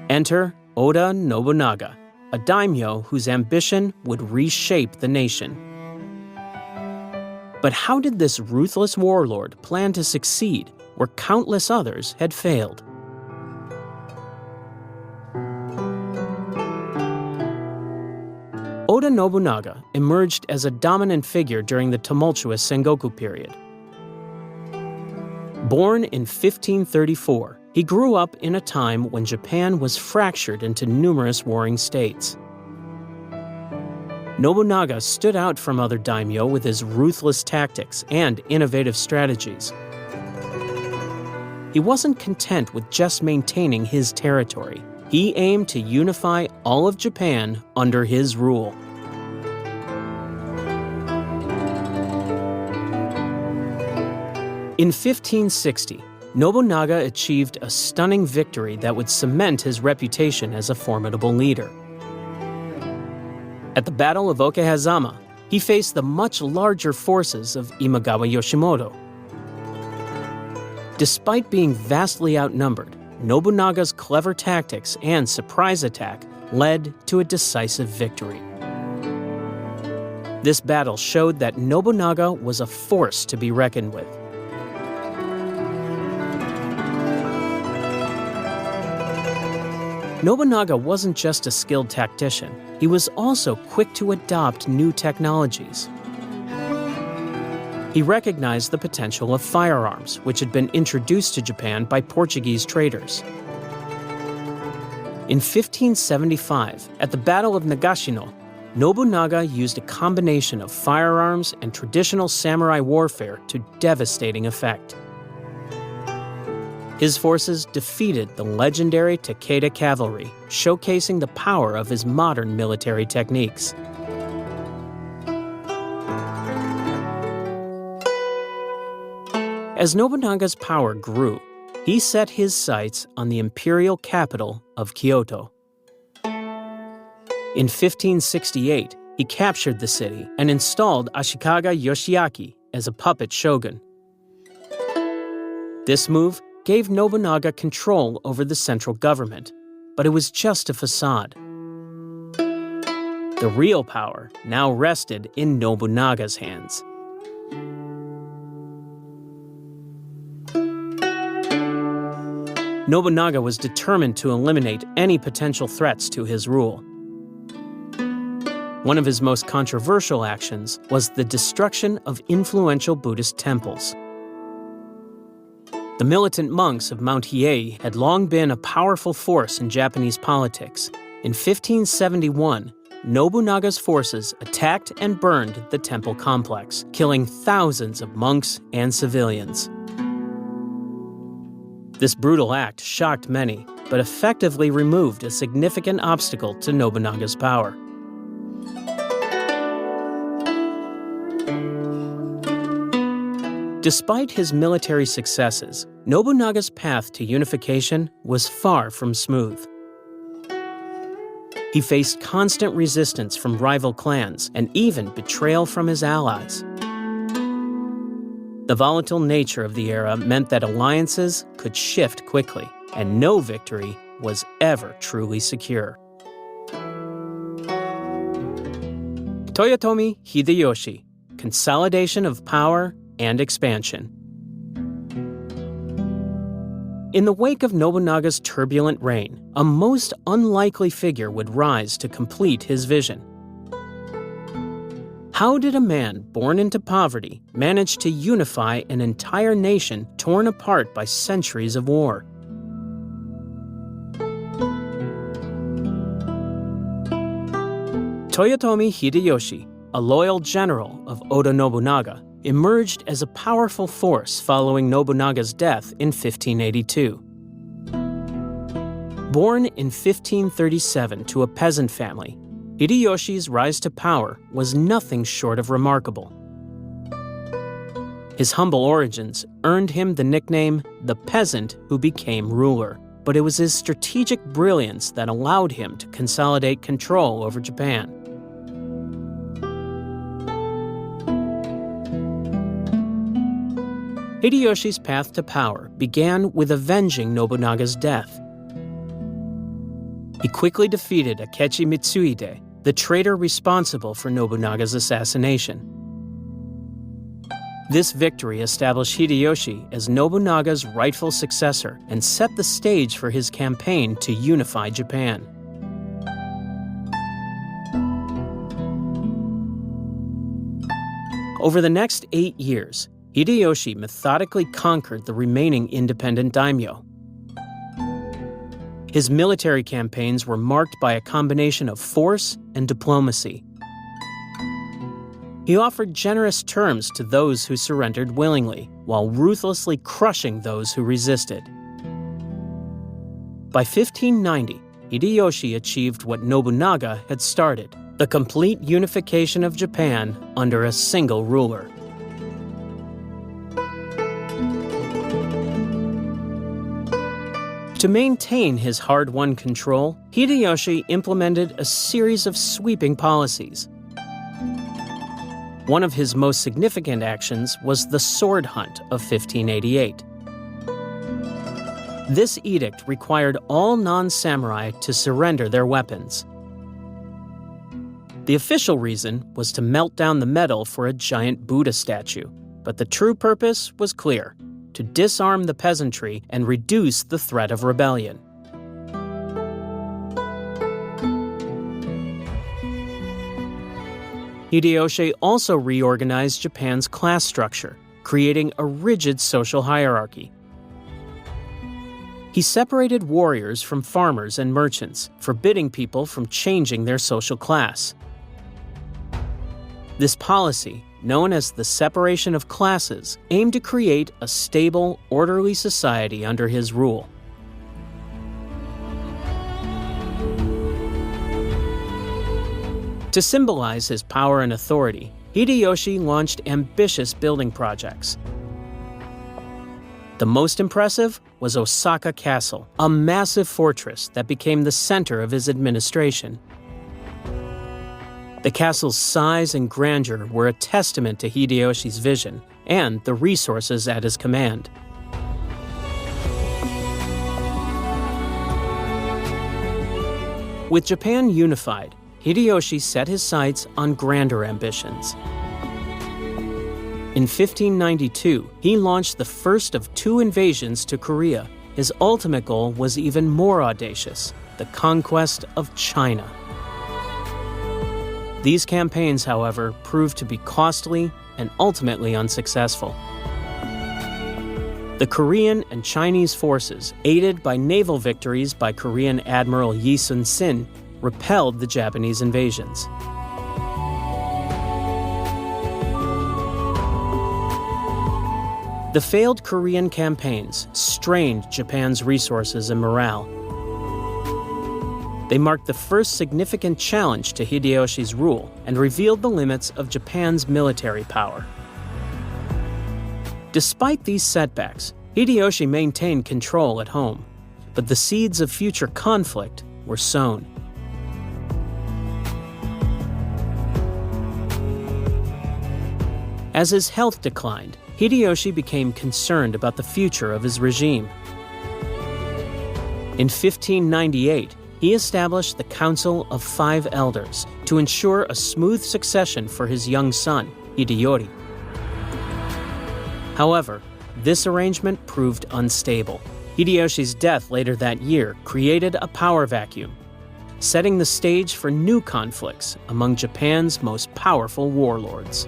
Enter Oda Nobunaga, a daimyo whose ambition would reshape the nation. But how did this ruthless warlord plan to succeed where countless others had failed? Oda Nobunaga emerged as a dominant figure during the tumultuous Sengoku period. Born in 1534, he grew up in a time when Japan was fractured into numerous warring states. Nobunaga stood out from other daimyo with his ruthless tactics and innovative strategies. He wasn't content with just maintaining his territory. He aimed to unify all of Japan under his rule. In 1560, Nobunaga achieved a stunning victory that would cement his reputation as a formidable leader. At the Battle of Okehazama, he faced the much larger forces of Imagawa Yoshimoto. Despite being vastly outnumbered, Nobunaga's clever tactics and surprise attack led to a decisive victory. This battle showed that Nobunaga was a force to be reckoned with. Nobunaga wasn't just a skilled tactician, he was also quick to adopt new technologies. He recognized the potential of firearms, which had been introduced to Japan by Portuguese traders. In 1575, at the Battle of Nagashino, Nobunaga used a combination of firearms and traditional samurai warfare to devastating effect. His forces defeated the legendary Takeda cavalry, showcasing the power of his modern military techniques. As Nobunaga's power grew, he set his sights on the imperial capital of Kyoto. In 1568, he captured the city and installed Ashikaga Yoshiaki as a puppet shogun. This move gave Nobunaga control over the central government, but it was just a facade. The real power now rested in Nobunaga's hands. Nobunaga was determined to eliminate any potential threats to his rule. One of his most controversial actions was the destruction of influential Buddhist temples. The militant monks of Mount Hiei had long been a powerful force in Japanese politics. In 1571, Nobunaga's forces attacked and burned the temple complex, killing thousands of monks and civilians. This brutal act shocked many, but effectively removed a significant obstacle to Nobunaga's power. Despite his military successes, Nobunaga's path to unification was far from smooth. He faced constant resistance from rival clans and even betrayal from his allies. The volatile nature of the era meant that alliances could shift quickly, and no victory was ever truly secure. Toyotomi Hideyoshi, Consolidation of Power and Expansion. In the wake of Nobunaga's turbulent reign, a most unlikely figure would rise to complete his vision. How did a man born into poverty manage to unify an entire nation torn apart by centuries of war? Toyotomi Hideyoshi, a loyal general of Oda Nobunaga, emerged as a powerful force following Nobunaga's death in 1582. Born in 1537 to a peasant family, Hideyoshi's rise to power was nothing short of remarkable. His humble origins earned him the nickname the peasant who became ruler, but it was his strategic brilliance that allowed him to consolidate control over Japan. Hideyoshi's path to power began with avenging Nobunaga's death. He quickly defeated Akechi Mitsuhide, the traitor responsible for Nobunaga's assassination. This victory established Hideyoshi as Nobunaga's rightful successor and set the stage for his campaign to unify Japan. Over the next 8 years, Hideyoshi methodically conquered the remaining independent daimyo. His military campaigns were marked by a combination of force and diplomacy. He offered generous terms to those who surrendered willingly, while ruthlessly crushing those who resisted. By 1590, Hideyoshi achieved what Nobunaga had started, the complete unification of Japan under a single ruler. To maintain his hard-won control, Hideyoshi implemented a series of sweeping policies. One of his most significant actions was the Sword Hunt of 1588. This edict required all non-samurai to surrender their weapons. The official reason was to melt down the metal for a giant Buddha statue, but the true purpose was clear: to disarm the peasantry and reduce the threat of rebellion. Hideyoshi also reorganized Japan's class structure, creating a rigid social hierarchy. He separated warriors from farmers and merchants, forbidding people from changing their social class. This policy, known as the separation of classes, aimed to create a stable, orderly society under his rule. To symbolize his power and authority, Hideyoshi launched ambitious building projects. The most impressive was Osaka Castle, a massive fortress that became the center of his administration. The castle's size and grandeur were a testament to Hideyoshi's vision and the resources at his command. With Japan unified, Hideyoshi set his sights on grander ambitions. In 1592, he launched the first of 2 invasions to Korea. His ultimate goal was even more audacious: the conquest of China. These campaigns, however, proved to be costly and ultimately unsuccessful. The Korean and Chinese forces, aided by naval victories by Korean Admiral Yi Sun-sin, repelled the Japanese invasions. The failed Korean campaigns strained Japan's resources and morale. They marked the first significant challenge to Hideyoshi's rule and revealed the limits of Japan's military power. Despite these setbacks, Hideyoshi maintained control at home, but the seeds of future conflict were sown. As his health declined, Hideyoshi became concerned about the future of his regime. In 1598, he established the Council of 5 Elders to ensure a smooth succession for his young son, Hideyori. However, this arrangement proved unstable. Hideyoshi's death later that year created a power vacuum, setting the stage for new conflicts among Japan's most powerful warlords.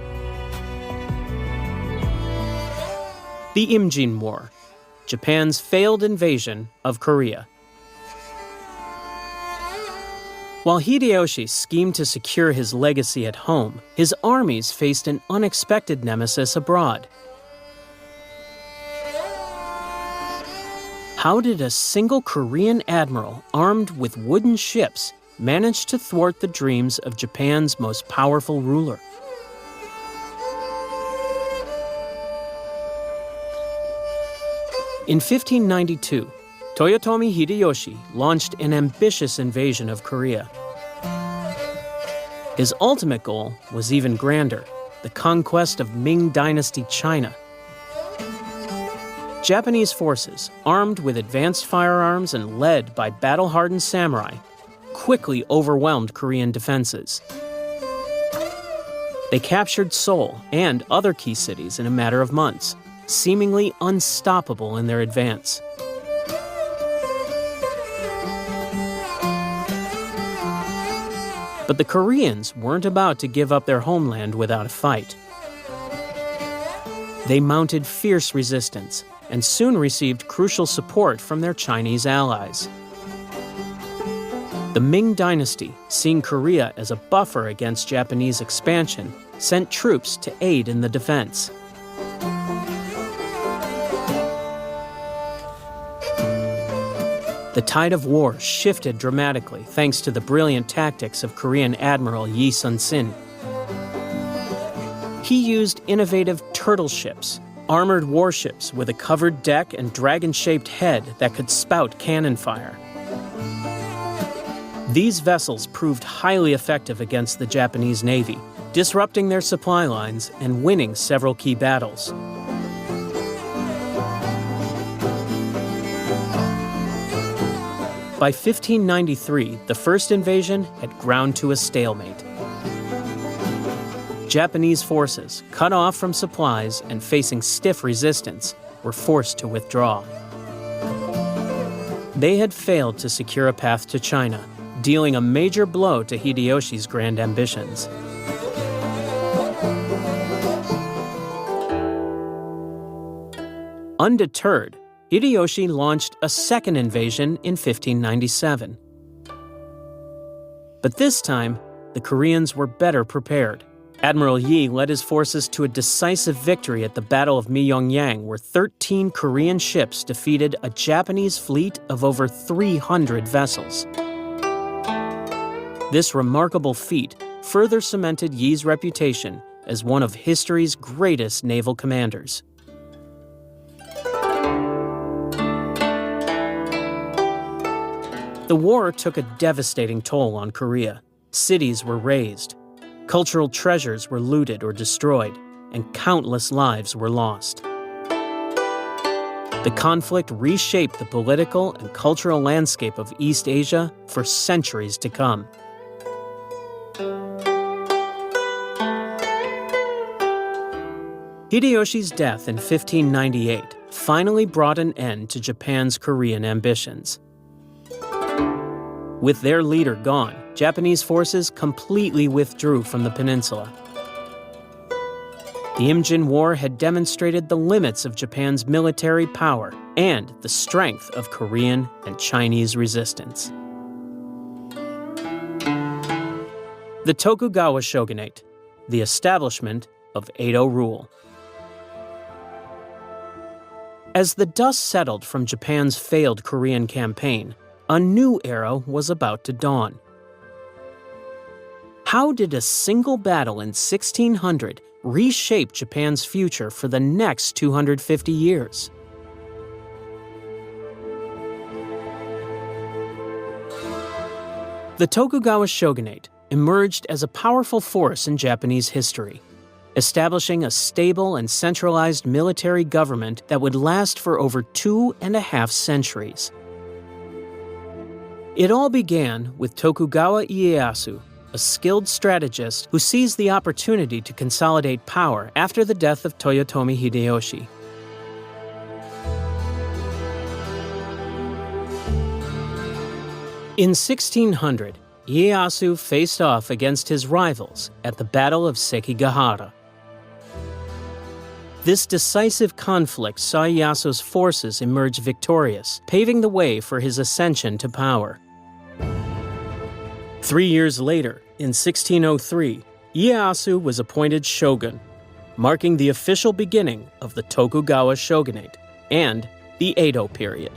The Imjin War, Japan's failed invasion of Korea. While Hideyoshi schemed to secure his legacy at home, his armies faced an unexpected nemesis abroad. How did a single Korean admiral armed with wooden ships manage to thwart the dreams of Japan's most powerful ruler? In 1592, Toyotomi Hideyoshi launched an ambitious invasion of Korea. His ultimate goal was even grander: the conquest of Ming Dynasty China. Japanese forces, armed with advanced firearms and led by battle-hardened samurai, quickly overwhelmed Korean defenses. They captured Seoul and other key cities in a matter of months, seemingly unstoppable in their advance. But the Koreans weren't about to give up their homeland without a fight. They mounted fierce resistance and soon received crucial support from their Chinese allies. The Ming Dynasty, seeing Korea as a buffer against Japanese expansion, sent troops to aid in the defense. The tide of war shifted dramatically thanks to the brilliant tactics of Korean Admiral Yi Sun-sin. He used innovative turtle ships, armored warships with a covered deck and dragon-shaped head that could spout cannon fire. These vessels proved highly effective against the Japanese Navy, disrupting their supply lines and winning several key battles. By 1593, the first invasion had ground to a stalemate. Japanese forces, cut off from supplies and facing stiff resistance, were forced to withdraw. They had failed to secure a path to China, dealing a major blow to Hideyoshi's grand ambitions. Undeterred, Hideyoshi launched a second invasion in 1597. But this time, the Koreans were better prepared. Admiral Yi led his forces to a decisive victory at the Battle of Myeongyang, where 13 Korean ships defeated a Japanese fleet of over 300 vessels. This remarkable feat further cemented Yi's reputation as one of history's greatest naval commanders. The war took a devastating toll on Korea. Cities were razed, cultural treasures were looted or destroyed, and countless lives were lost. The conflict reshaped the political and cultural landscape of East Asia for centuries to come. Hideyoshi's death in 1598 finally brought an end to Japan's Korean ambitions. With their leader gone, Japanese forces completely withdrew from the peninsula. The Imjin War had demonstrated the limits of Japan's military power and the strength of Korean and Chinese resistance. The Tokugawa Shogunate, the establishment of Edo rule. As the dust settled from Japan's failed Korean campaign, a new era was about to dawn. How did a single battle in 1600 reshape Japan's future for the next 250 years? The Tokugawa Shogunate emerged as a powerful force in Japanese history, establishing a stable and centralized military government that would last for over 2.5 centuries. It all began with Tokugawa Ieyasu, a skilled strategist who seized the opportunity to consolidate power after the death of Toyotomi Hideyoshi. In 1600, Ieyasu faced off against his rivals at the Battle of Sekigahara. This decisive conflict saw Ieyasu's forces emerge victorious, paving the way for his ascension to power. 3 years later, in 1603, Ieyasu was appointed shogun, marking the official beginning of the Tokugawa Shogunate and the Edo period.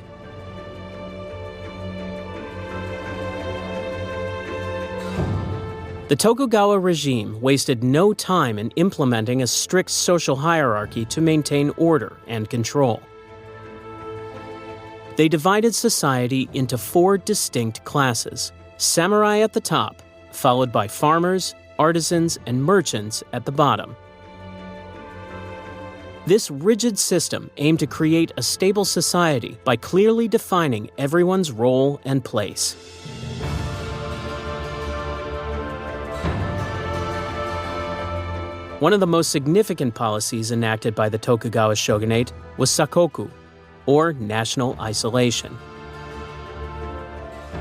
The Tokugawa regime wasted no time in implementing a strict social hierarchy to maintain order and control. They divided society into 4 distinct classes: samurai at the top, followed by farmers, artisans, and merchants at the bottom. This rigid system aimed to create a stable society by clearly defining everyone's role and place. One of the most significant policies enacted by the Tokugawa Shogunate was sakoku, or national isolation.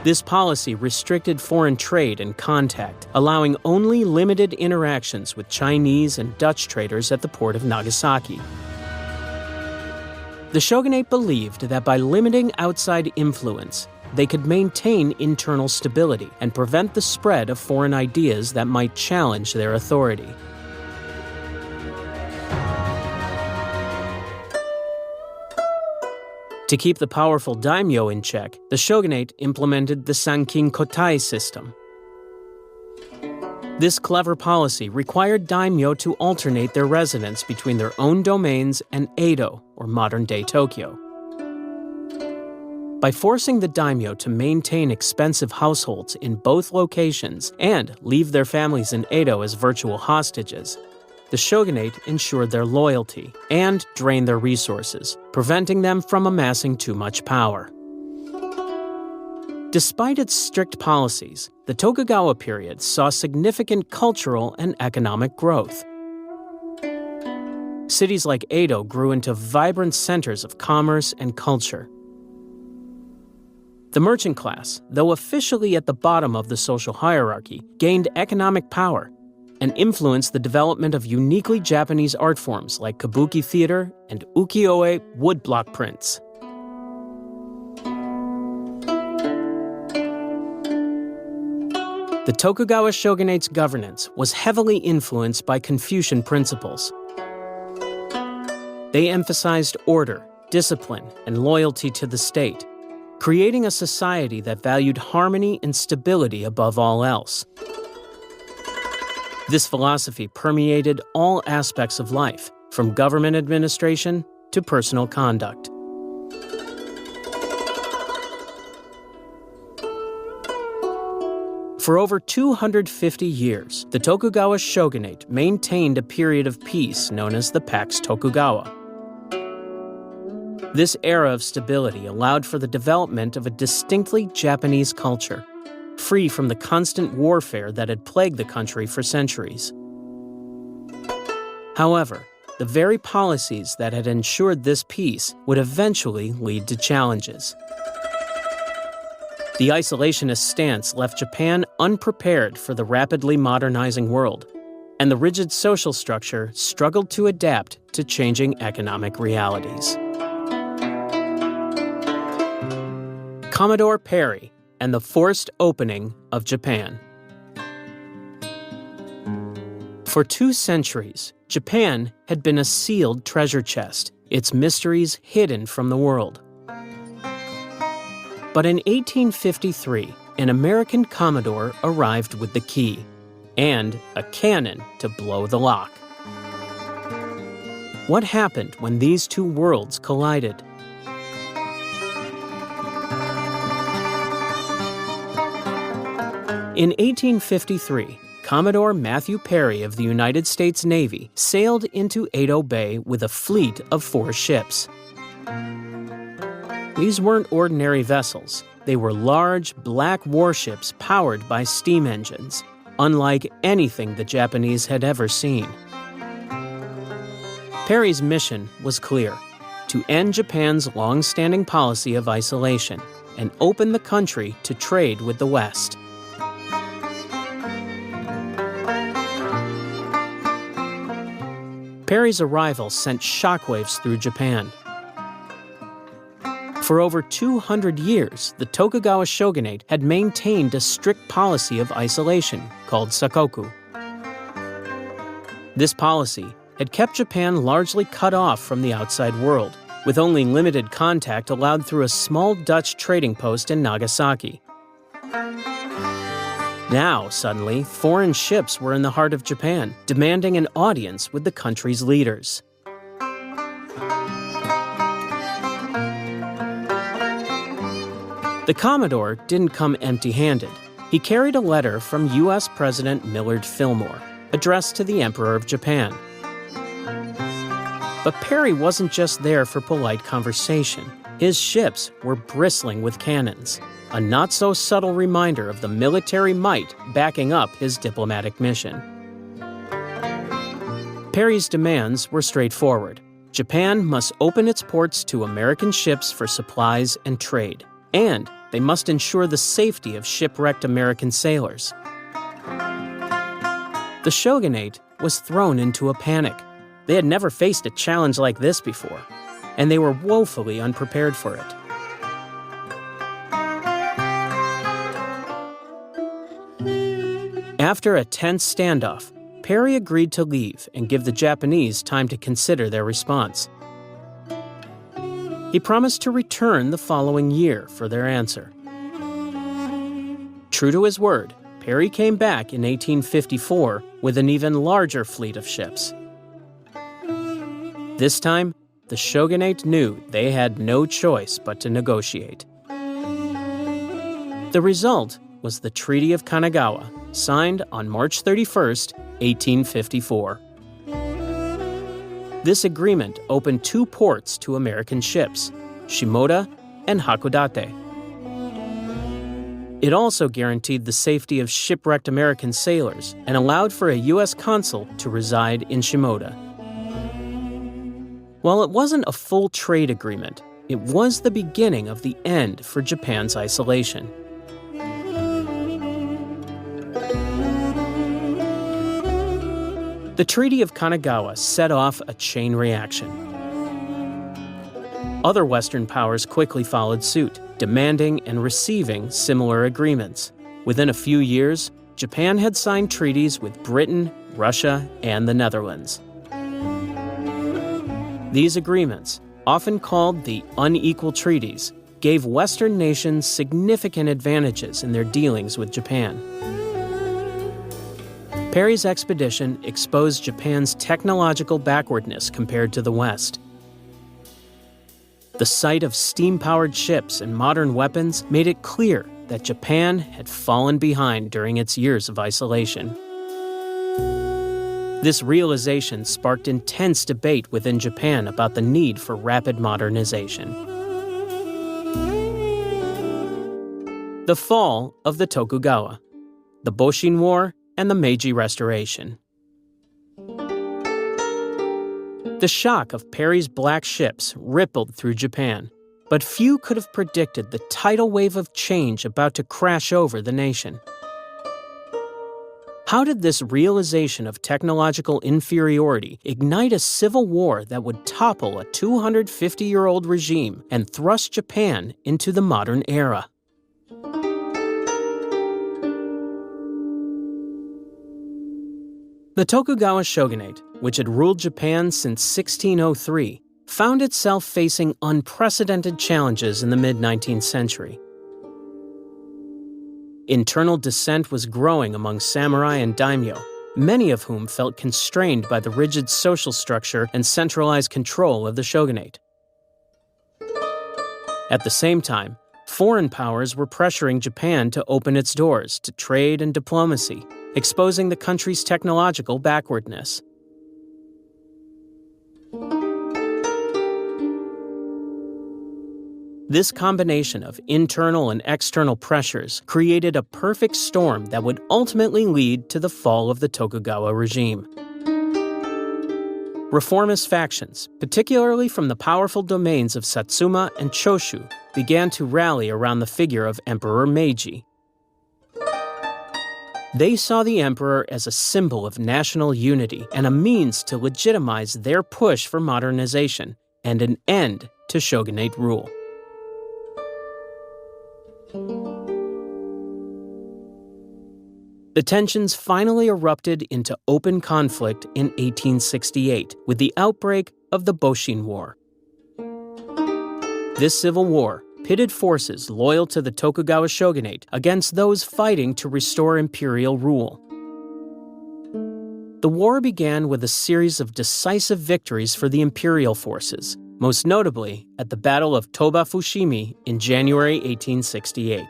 This policy restricted foreign trade and contact, allowing only limited interactions with Chinese and Dutch traders at the port of Nagasaki. The shogunate believed that by limiting outside influence, they could maintain internal stability and prevent the spread of foreign ideas that might challenge their authority. To keep the powerful daimyo in check, the shogunate implemented the Sankin Kotai system. This clever policy required daimyo to alternate their residence between their own domains and Edo, or modern-day Tokyo. By forcing the daimyo to maintain expensive households in both locations and leave their families in Edo as virtual hostages, the shogunate ensured their loyalty and drained their resources, preventing them from amassing too much power. Despite its strict policies, the Tokugawa period saw significant cultural and economic growth. Cities like Edo grew into vibrant centers of commerce and culture. The merchant class, though officially at the bottom of the social hierarchy, gained economic power and influenced the development of uniquely Japanese art forms like kabuki theater and ukiyo-e woodblock prints. The Tokugawa shogunate's governance was heavily influenced by Confucian principles. They emphasized order, discipline, and loyalty to the state, creating a society that valued harmony and stability above all else. This philosophy permeated all aspects of life, from government administration to personal conduct. For over 250 years, the Tokugawa shogunate maintained a period of peace known as the Pax Tokugawa. This era of stability allowed for the development of a distinctly Japanese culture, free from the constant warfare that had plagued the country for centuries. However, the very policies that had ensured this peace would eventually lead to challenges. The isolationist stance left Japan unprepared for the rapidly modernizing world, and the rigid social structure struggled to adapt to changing economic realities. Commodore Perry and the Forced Opening of Japan. For 2 centuries, Japan had been a sealed treasure chest, its mysteries hidden from the world. But in 1853, an American Commodore arrived with the key and a cannon to blow the lock. What happened when these 2 worlds collided? In 1853, Commodore Matthew Perry of the United States Navy sailed into Edo Bay with a fleet of 4 ships. These weren't ordinary vessels. They were large, black warships powered by steam engines, unlike anything the Japanese had ever seen. Perry's mission was clear: to end Japan's long-standing policy of isolation and open the country to trade with the West. Perry's arrival sent shockwaves through Japan. For over 200 years, the Tokugawa shogunate had maintained a strict policy of isolation called sakoku. This policy had kept Japan largely cut off from the outside world, with only limited contact allowed through a small Dutch trading post in Nagasaki. Now, suddenly, foreign ships were in the heart of Japan, demanding an audience with the country's leaders. The Commodore didn't come empty-handed. He carried a letter from U.S. President Millard Fillmore, addressed to the Emperor of Japan. But Perry wasn't just there for polite conversation. His ships were bristling with cannons, a not-so-subtle reminder of the military might backing up his diplomatic mission. Perry's demands were straightforward. Japan must open its ports to American ships for supplies and trade, and they must ensure the safety of shipwrecked American sailors. The shogunate was thrown into a panic. They had never faced a challenge like this before, and they were woefully unprepared for it. After a tense standoff, Perry agreed to leave and give the Japanese time to consider their response. He promised to return the following year for their answer. True to his word, Perry came back in 1854 with an even larger fleet of ships. This time, the shogunate knew they had no choice but to negotiate. The result was the Treaty of Kanagawa, signed on March 31, 1854. This agreement opened 2 ports to American ships, Shimoda and Hakodate. It also guaranteed the safety of shipwrecked American sailors and allowed for a U.S. consul to reside in Shimoda. While it wasn't a full trade agreement, it was the beginning of the end for Japan's isolation. The Treaty of Kanagawa set off a chain reaction. Other Western powers quickly followed suit, demanding and receiving similar agreements. Within a few years, Japan had signed treaties with Britain, Russia, and the Netherlands. These agreements, often called the unequal treaties, gave Western nations significant advantages in their dealings with Japan. Perry's expedition exposed Japan's technological backwardness compared to the West. The sight of steam-powered ships and modern weapons made it clear that Japan had fallen behind during its years of isolation. This realization sparked intense debate within Japan about the need for rapid modernization. The fall of the Tokugawa, the Boshin War, and the Meiji Restoration. The shock of Perry's black ships rippled through Japan, but few could have predicted the tidal wave of change about to crash over the nation. How did this realization of technological inferiority ignite a civil war that would topple a 250-year-old regime and thrust Japan into the modern era? The Tokugawa Shogunate, which had ruled Japan since 1603, found itself facing unprecedented challenges in the mid-19th century. Internal dissent was growing among samurai and daimyo, many of whom felt constrained by the rigid social structure and centralized control of the shogunate. At the same time, foreign powers were pressuring Japan to open its doors to trade and diplomacy, exposing the country's technological backwardness. This combination of internal and external pressures created a perfect storm that would ultimately lead to the fall of the Tokugawa regime. Reformist factions, particularly from the powerful domains of Satsuma and Choshu, began to rally around the figure of Emperor Meiji. They saw the emperor as a symbol of national unity and a means to legitimize their push for modernization and an end to shogunate rule. The tensions finally erupted into open conflict in 1868 with the outbreak of the Boshin War. This civil war pitted forces loyal to the Tokugawa shogunate against those fighting to restore imperial rule. The war began with a series of decisive victories for the imperial forces, most notably at the Battle of Toba Fushimi in January 1868.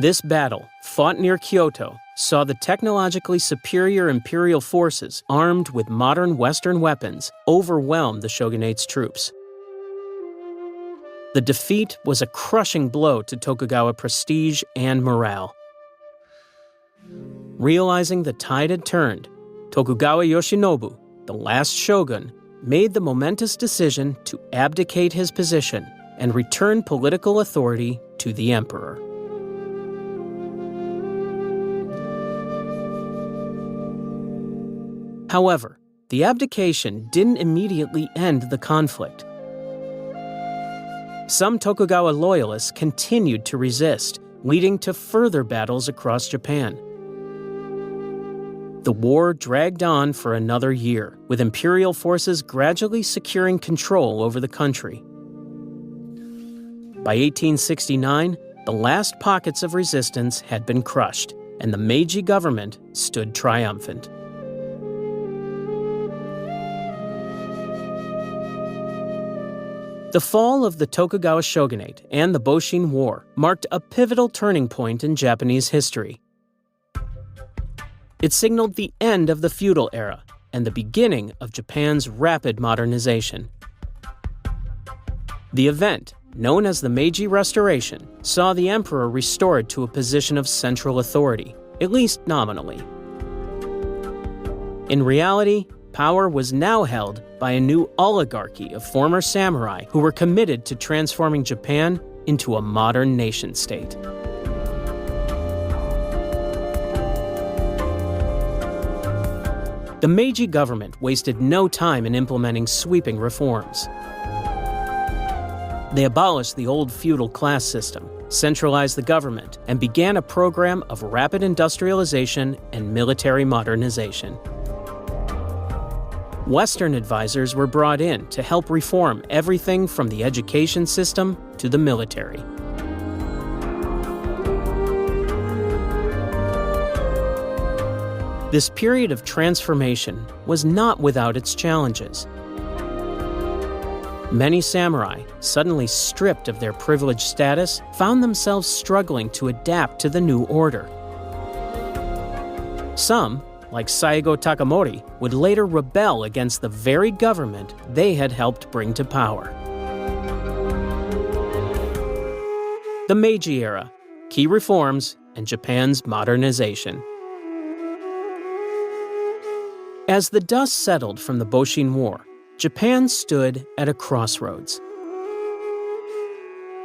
This battle, fought near Kyoto, saw the technologically superior imperial forces, armed with modern Western weapons, overwhelm the shogunate's troops. The defeat was a crushing blow to Tokugawa prestige and morale. Realizing the tide had turned, Tokugawa Yoshinobu, the last shogun, made the momentous decision to abdicate his position and return political authority to the emperor. However, the abdication didn't immediately end the conflict. Some Tokugawa loyalists continued to resist, leading to further battles across Japan. The war dragged on for another year, with imperial forces gradually securing control over the country. By 1869, the last pockets of resistance had been crushed, and the Meiji government stood triumphant. The fall of the Tokugawa shogunate and the Boshin War marked a pivotal turning point in Japanese history. It signaled the end of the feudal era and the beginning of Japan's rapid modernization. The event, known as the Meiji Restoration, saw the emperor restored to a position of central authority, at least nominally. In reality, power was now held by a new oligarchy of former samurai who were committed to transforming Japan into a modern nation-state. The Meiji government wasted no time in implementing sweeping reforms. They abolished the old feudal class system, centralized the government, and began a program of rapid industrialization and military modernization. Western advisors were brought in to help reform everything from the education system to the military. This period of transformation was not without its challenges. Many samurai, suddenly stripped of their privileged status, found themselves struggling to adapt to the new order. Some, like Saigo Takamori, would later rebel against the very government they had helped bring to power. The Meiji era, key reforms, and Japan's modernization. As the dust settled from the Boshin War, Japan stood at a crossroads.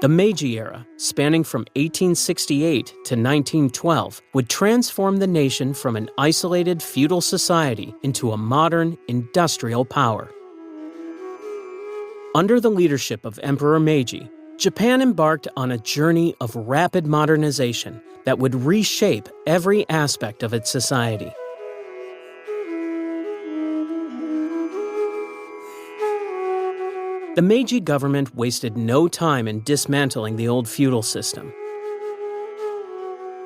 The Meiji era, spanning from 1868 to 1912, would transform the nation from an isolated feudal society into a modern, industrial power. Under the leadership of Emperor Meiji, Japan embarked on a journey of rapid modernization that would reshape every aspect of its society. The Meiji government wasted no time in dismantling the old feudal system.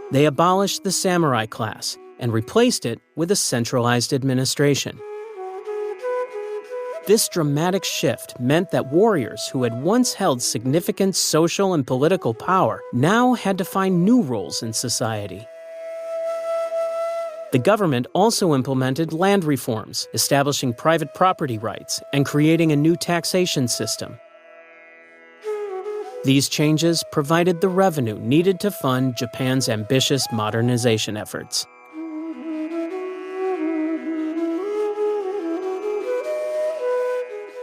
They abolished the samurai class and replaced it with a centralized administration. This dramatic shift meant that warriors who had once held significant social and political power now had to find new roles in society. The government also implemented land reforms, establishing private property rights and creating a new taxation system. These changes provided the revenue needed to fund Japan's ambitious modernization efforts.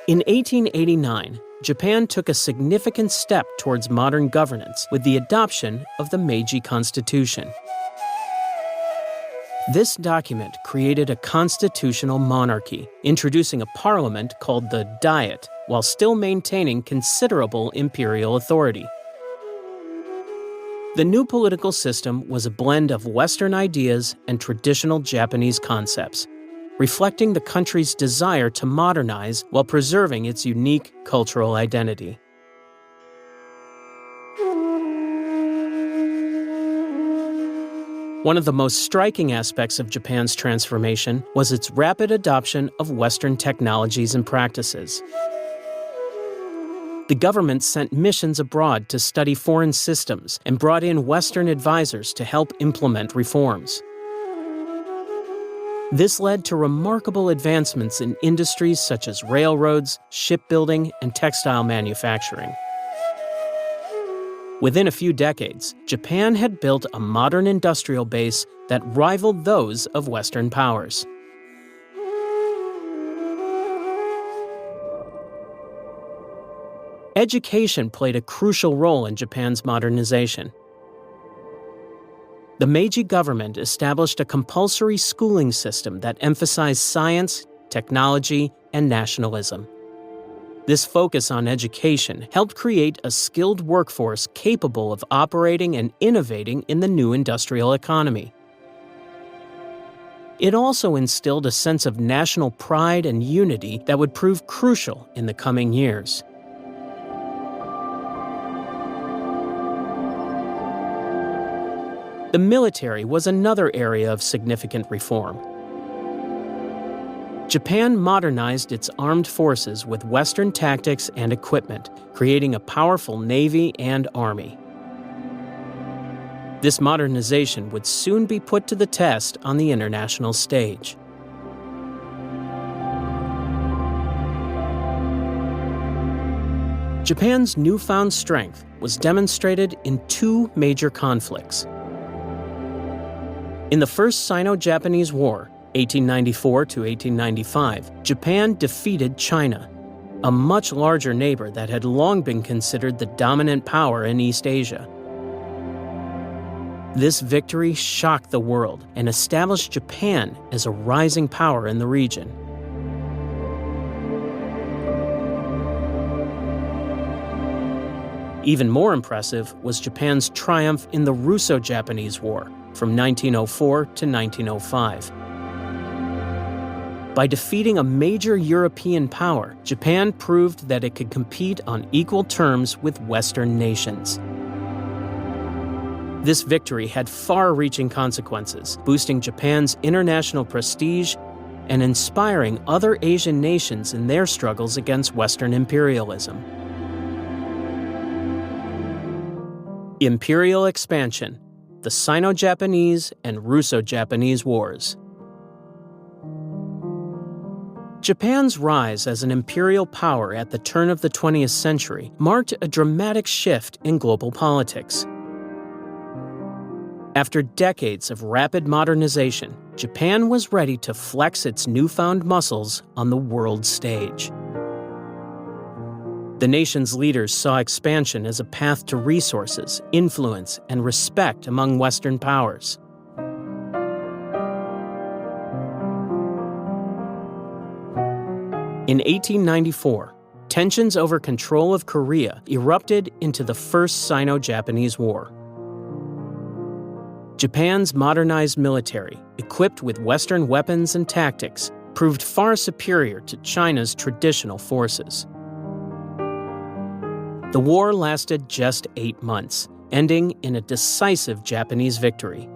In 1889, Japan took a significant step towards modern governance with the adoption of the Meiji Constitution. This document created a constitutional monarchy, introducing a parliament called the Diet, while still maintaining considerable imperial authority. The new political system was a blend of Western ideas and traditional Japanese concepts, reflecting the country's desire to modernize while preserving its unique cultural identity. One of the most striking aspects of Japan's transformation was its rapid adoption of Western technologies and practices. The government sent missions abroad to study foreign systems and brought in Western advisors to help implement reforms. This led to remarkable advancements in industries such as railroads, shipbuilding, and textile manufacturing. Within a few decades, Japan had built a modern industrial base that rivaled those of Western powers. Education played a crucial role in Japan's modernization. The Meiji government established a compulsory schooling system that emphasized science, technology, and nationalism. This focus on education helped create a skilled workforce capable of operating and innovating in the new industrial economy. It also instilled a sense of national pride and unity that would prove crucial in the coming years. The military was another area of significant reform. Japan modernized its armed forces with Western tactics and equipment, creating a powerful navy and army. This modernization would soon be put to the test on the international stage. Japan's newfound strength was demonstrated in two major conflicts. In the First Sino-Japanese War, 1894 to 1895, Japan defeated China, a much larger neighbor that had long been considered the dominant power in East Asia. This victory shocked the world and established Japan as a rising power in the region. Even more impressive was Japan's triumph in the Russo-Japanese War from 1904 to 1905. By defeating a major European power, Japan proved that it could compete on equal terms with Western nations. This victory had far-reaching consequences, boosting Japan's international prestige and inspiring other Asian nations in their struggles against Western imperialism. Imperial expansion, the Sino-Japanese and Russo-Japanese Wars. Japan's rise as an imperial power at the turn of the 20th century marked a dramatic shift in global politics. After decades of rapid modernization, Japan was ready to flex its newfound muscles on the world stage. The nation's leaders saw expansion as a path to resources, influence, and respect among Western powers. In 1894, tensions over control of Korea erupted into the First Sino-Japanese War. Japan's modernized military, equipped with Western weapons and tactics, proved far superior to China's traditional forces. The war lasted just 8 months, ending in a decisive Japanese victory.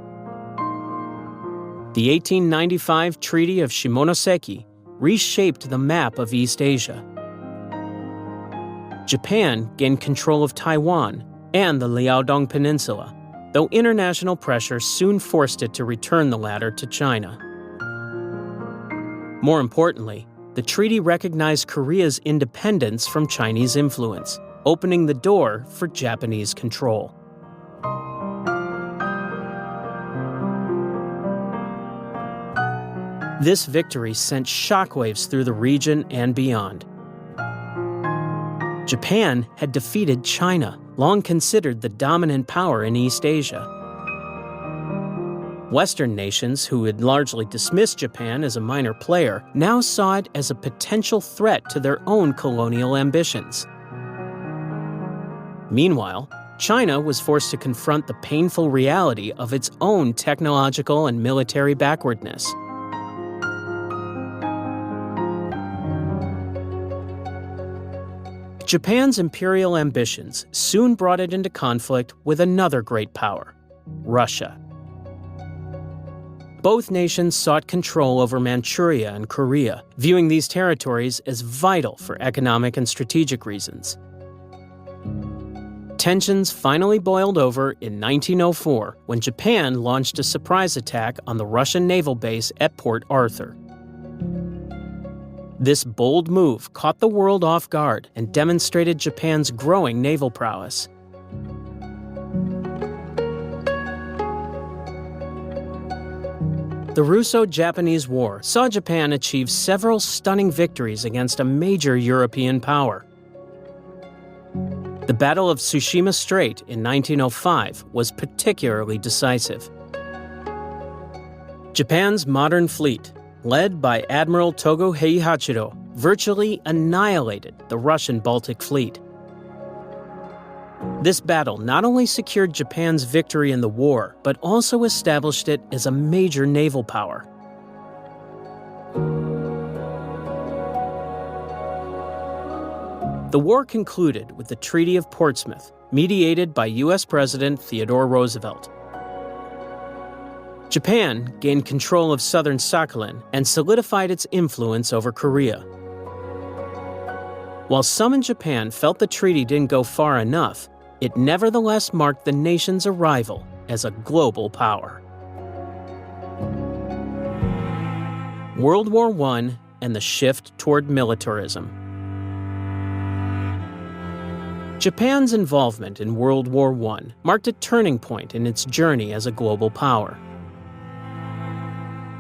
The 1895 Treaty of Shimonoseki reshaped the map of East Asia. Japan gained control of Taiwan and the Liaodong Peninsula, though international pressure soon forced it to return the latter to China. More importantly, the treaty recognized Korea's independence from Chinese influence, opening the door for Japanese control. This victory sent shockwaves through the region and beyond. Japan had defeated China, long considered the dominant power in East Asia. Western nations, who had largely dismissed Japan as a minor player, now saw it as a potential threat to their own colonial ambitions. Meanwhile, China was forced to confront the painful reality of its own technological and military backwardness. Japan's imperial ambitions soon brought it into conflict with another great power, Russia. Both nations sought control over Manchuria and Korea, viewing these territories as vital for economic and strategic reasons. Tensions finally boiled over in 1904 when Japan launched a surprise attack on the Russian naval base at Port Arthur. This bold move caught the world off guard and demonstrated Japan's growing naval prowess. The Russo-Japanese War saw Japan achieve several stunning victories against a major European power. The Battle of Tsushima Strait in 1905 was particularly decisive. Japan's modern fleet, led by Admiral Togo Heihachiro, virtually annihilated the Russian Baltic Fleet. This battle not only secured Japan's victory in the war, but also established it as a major naval power. The war concluded with the Treaty of Portsmouth, mediated by U.S. President Theodore Roosevelt. Japan gained control of southern Sakhalin and solidified its influence over Korea. While some in Japan felt the treaty didn't go far enough, it nevertheless marked the nation's arrival as a global power. World War I and the shift toward militarism. Japan's involvement in World War I marked a turning point in its journey as a global power.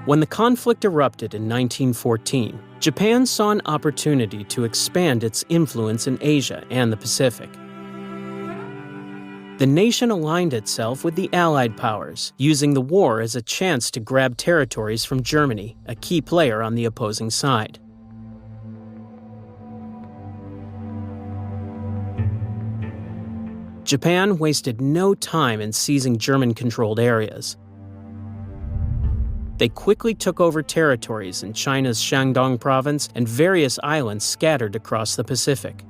When the conflict erupted in 1914, Japan saw an opportunity to expand its influence in Asia and the Pacific. The nation aligned itself with the Allied powers, using the war as a chance to grab territories from Germany, a key player on the opposing side. Japan wasted no time in seizing German-controlled areas. They quickly took over territories in China's Shandong province and various islands scattered across the Pacific.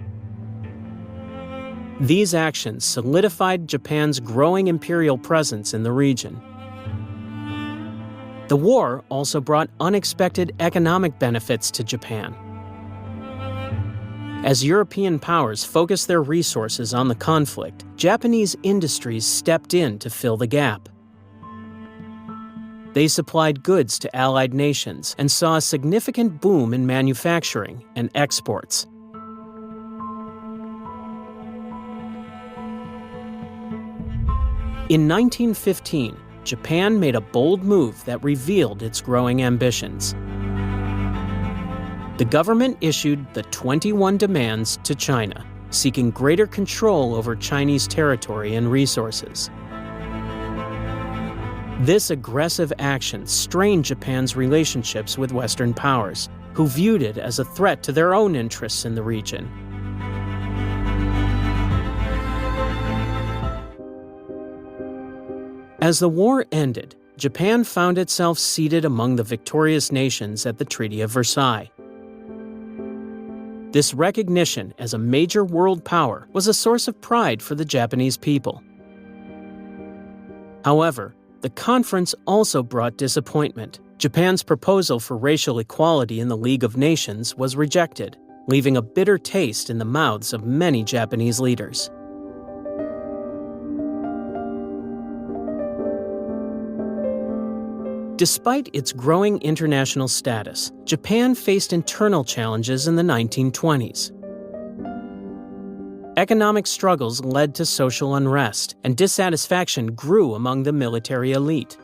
These actions solidified Japan's growing imperial presence in the region. The war also brought unexpected economic benefits to Japan. As European powers focused their resources on the conflict, Japanese industries stepped in to fill the gap. They supplied goods to allied nations and saw a significant boom in manufacturing and exports. In 1915, Japan made a bold move that revealed its growing ambitions. The government issued the 21 demands to China, seeking greater control over Chinese territory and resources. This aggressive action strained Japan's relationships with Western powers, who viewed it as a threat to their own interests in the region. As the war ended, Japan found itself seated among the victorious nations at the Treaty of Versailles. This recognition as a major world power was a source of pride for the Japanese people. However, the conference also brought disappointment. Japan's proposal for racial equality in the League of Nations was rejected, leaving a bitter taste in the mouths of many Japanese leaders. Despite its growing international status, Japan faced internal challenges in the 1920s. Economic struggles led to social unrest, and dissatisfaction grew among the military elite.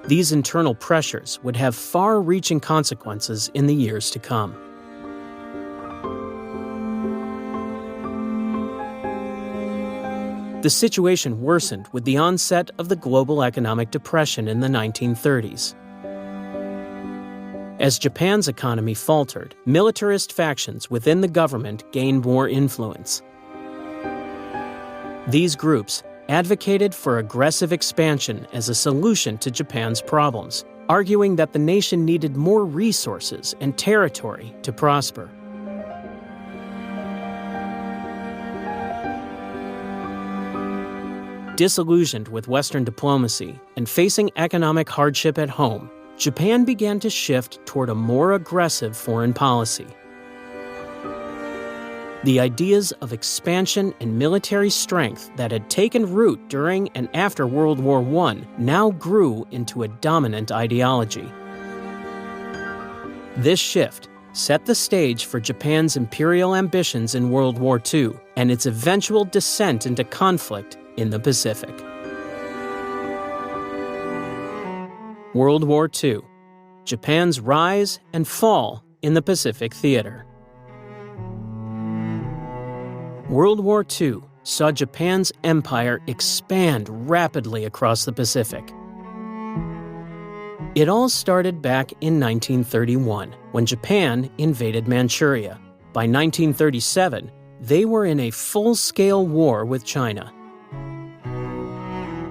These internal pressures would have far-reaching consequences in the years to come. The situation worsened with the onset of the global economic depression in the 1930s. As Japan's economy faltered, militarist factions within the government gained more influence. These groups advocated for aggressive expansion as a solution to Japan's problems, arguing that the nation needed more resources and territory to prosper. Disillusioned with Western diplomacy and facing economic hardship at home, Japan began to shift toward a more aggressive foreign policy. The ideas of expansion and military strength that had taken root during and after World War I now grew into a dominant ideology. This shift set the stage for Japan's imperial ambitions in World War II and its eventual descent into conflict in the Pacific. World War II, Japan's rise and fall in the Pacific theater. World War II saw Japan's empire expand rapidly across the Pacific. It all started back in 1931, when Japan invaded Manchuria. By 1937, they were in a full-scale war with China.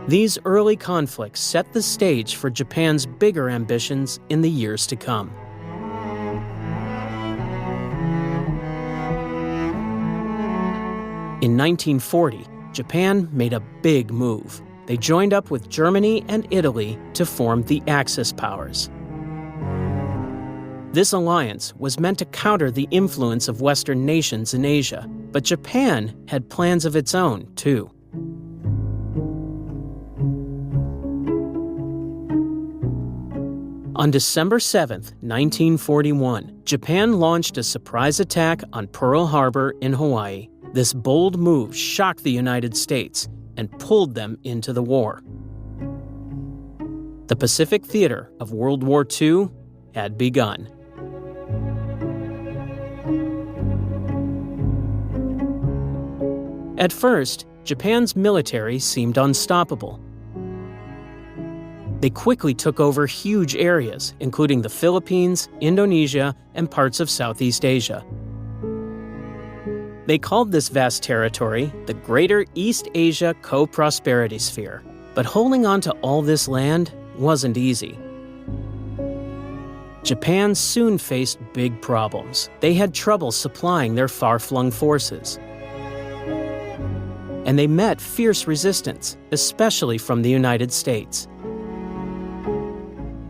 These early conflicts set the stage for Japan's bigger ambitions in the years to come. In 1940, Japan made a big move. They joined up with Germany and Italy to form the Axis powers. This alliance was meant to counter the influence of Western nations in Asia, but Japan had plans of its own, too. On December 7, 1941, Japan launched a surprise attack on Pearl Harbor in Hawaii. This bold move shocked the United States and pulled them into the war. The Pacific theater of World War II had begun. At first, Japan's military seemed unstoppable. They quickly took over huge areas, including the Philippines, Indonesia, and parts of Southeast Asia. They called this vast territory the Greater East Asia Co-Prosperity Sphere. But holding on to all this land wasn't easy. Japan soon faced big problems. They had trouble supplying their far-flung forces. And they met fierce resistance, especially from the United States.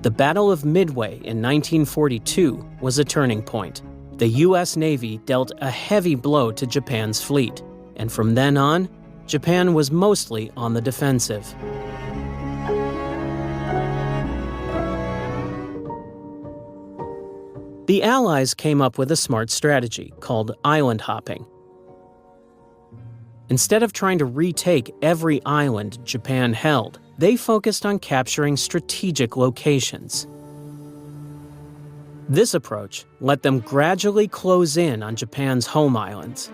The Battle of Midway in 1942 was a turning point. The U.S. Navy dealt a heavy blow to Japan's fleet, and from then on, Japan was mostly on the defensive. The Allies came up with a smart strategy called island hopping. Instead of trying to retake every island Japan held, they focused on capturing strategic locations. This approach let them gradually close in on Japan's home islands.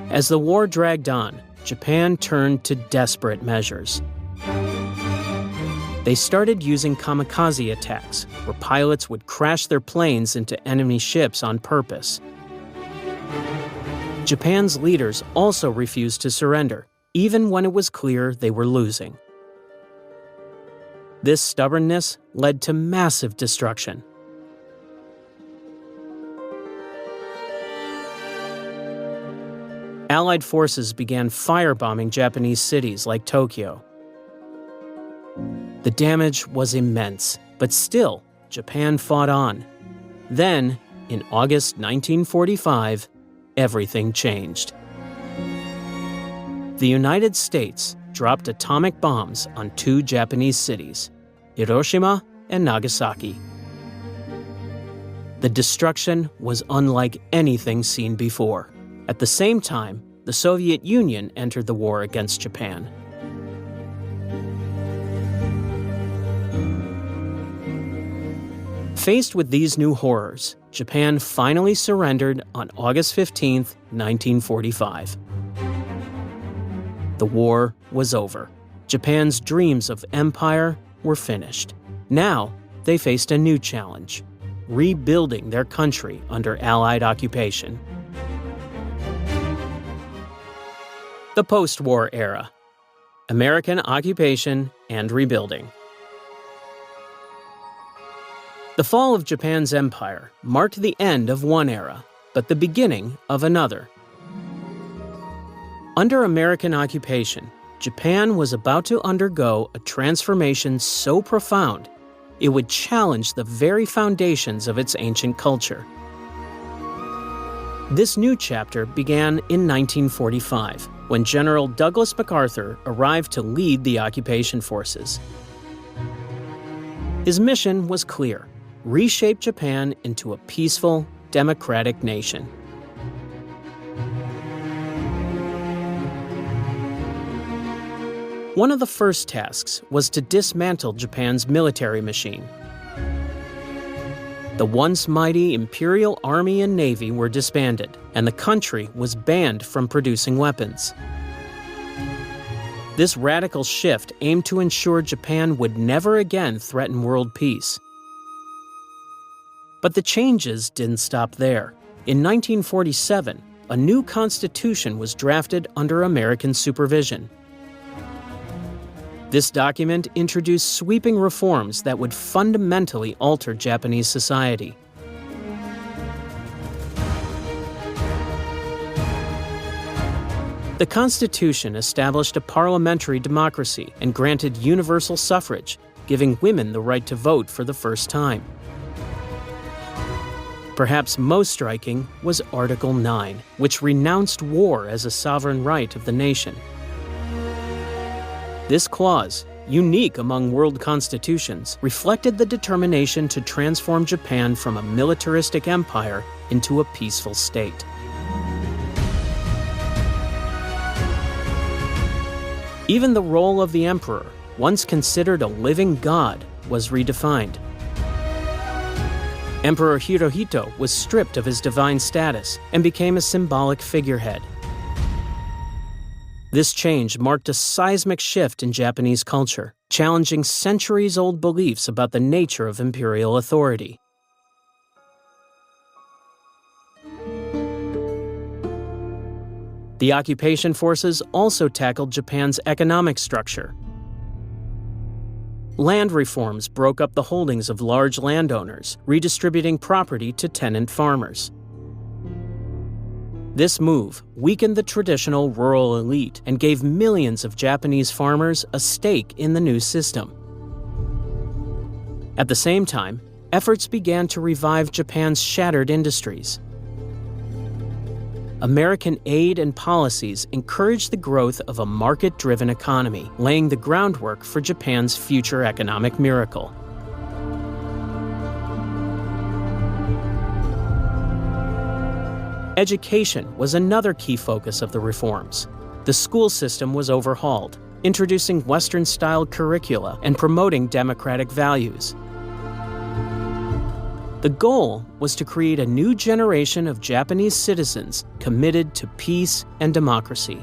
As the war dragged on, Japan turned to desperate measures. They started using kamikaze attacks, where pilots would crash their planes into enemy ships on purpose. Japan's leaders also refused to surrender, even when it was clear they were losing. This stubbornness led to massive destruction. Allied forces began firebombing Japanese cities like Tokyo. The damage was immense, but still, Japan fought on. Then, in August 1945, everything changed. The United States dropped atomic bombs on two Japanese cities, Hiroshima and Nagasaki. The destruction was unlike anything seen before. At the same time, the Soviet Union entered the war against Japan. Faced with these new horrors, Japan finally surrendered on August 15, 1945. The war was over. Japan's dreams of empire were finished. Now, they faced a new challenge: rebuilding their country under Allied occupation. The post-war era: American occupation and rebuilding. The fall of Japan's empire marked the end of one era, but the beginning of another. Under American occupation, Japan was about to undergo a transformation so profound it would challenge the very foundations of its ancient culture. This new chapter began in 1945, when General Douglas MacArthur arrived to lead the occupation forces. His mission was clear: reshape Japan into a peaceful, democratic nation. One of the first tasks was to dismantle Japan's military machine. The once mighty Imperial Army and Navy were disbanded, and the country was banned from producing weapons. This radical shift aimed to ensure Japan would never again threaten world peace. But the changes didn't stop there. In 1947, a new constitution was drafted under American supervision. This document introduced sweeping reforms that would fundamentally alter Japanese society. The Constitution established a parliamentary democracy and granted universal suffrage, giving women the right to vote for the first time. Perhaps most striking was Article 9, which renounced war as a sovereign right of the nation. This clause, unique among world constitutions, reflected the determination to transform Japan from a militaristic empire into a peaceful state. Even the role of the emperor, once considered a living god, was redefined. Emperor Hirohito was stripped of his divine status and became a symbolic figurehead. This change marked a seismic shift in Japanese culture, challenging centuries-old beliefs about the nature of imperial authority. The occupation forces also tackled Japan's economic structure. Land reforms broke up the holdings of large landowners, redistributing property to tenant farmers. This move weakened the traditional rural elite and gave millions of Japanese farmers a stake in the new system. At the same time, efforts began to revive Japan's shattered industries. American aid and policies encouraged the growth of a market-driven economy, laying the groundwork for Japan's future economic miracle. Education was another key focus of the reforms. The school system was overhauled, introducing Western-style curricula and promoting democratic values. The goal was to create a new generation of Japanese citizens committed to peace and democracy.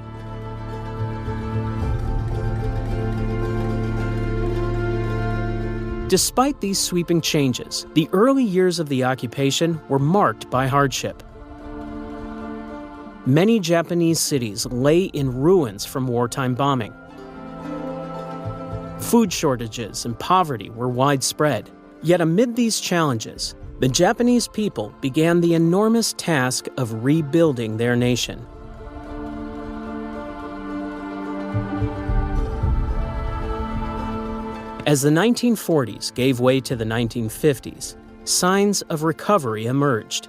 Despite these sweeping changes, the early years of the occupation were marked by hardship. Many Japanese cities lay in ruins from wartime bombing. Food shortages and poverty were widespread. Yet amid these challenges, the Japanese people began the enormous task of rebuilding their nation. As the 1940s gave way to the 1950s, signs of recovery emerged.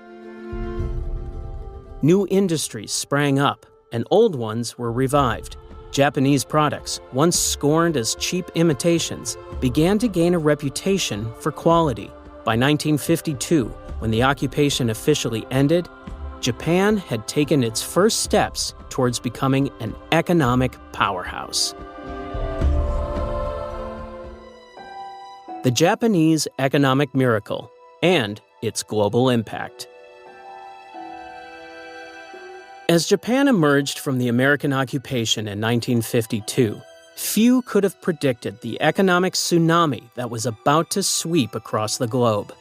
New industries sprang up, and old ones were revived. Japanese products, once scorned as cheap imitations, began to gain a reputation for quality. By 1952, when the occupation officially ended, Japan had taken its first steps towards becoming an economic powerhouse. The Japanese economic miracle and its global impact. As Japan emerged from the American occupation in 1952, few could have predicted the economic tsunami that was about to sweep across the globe.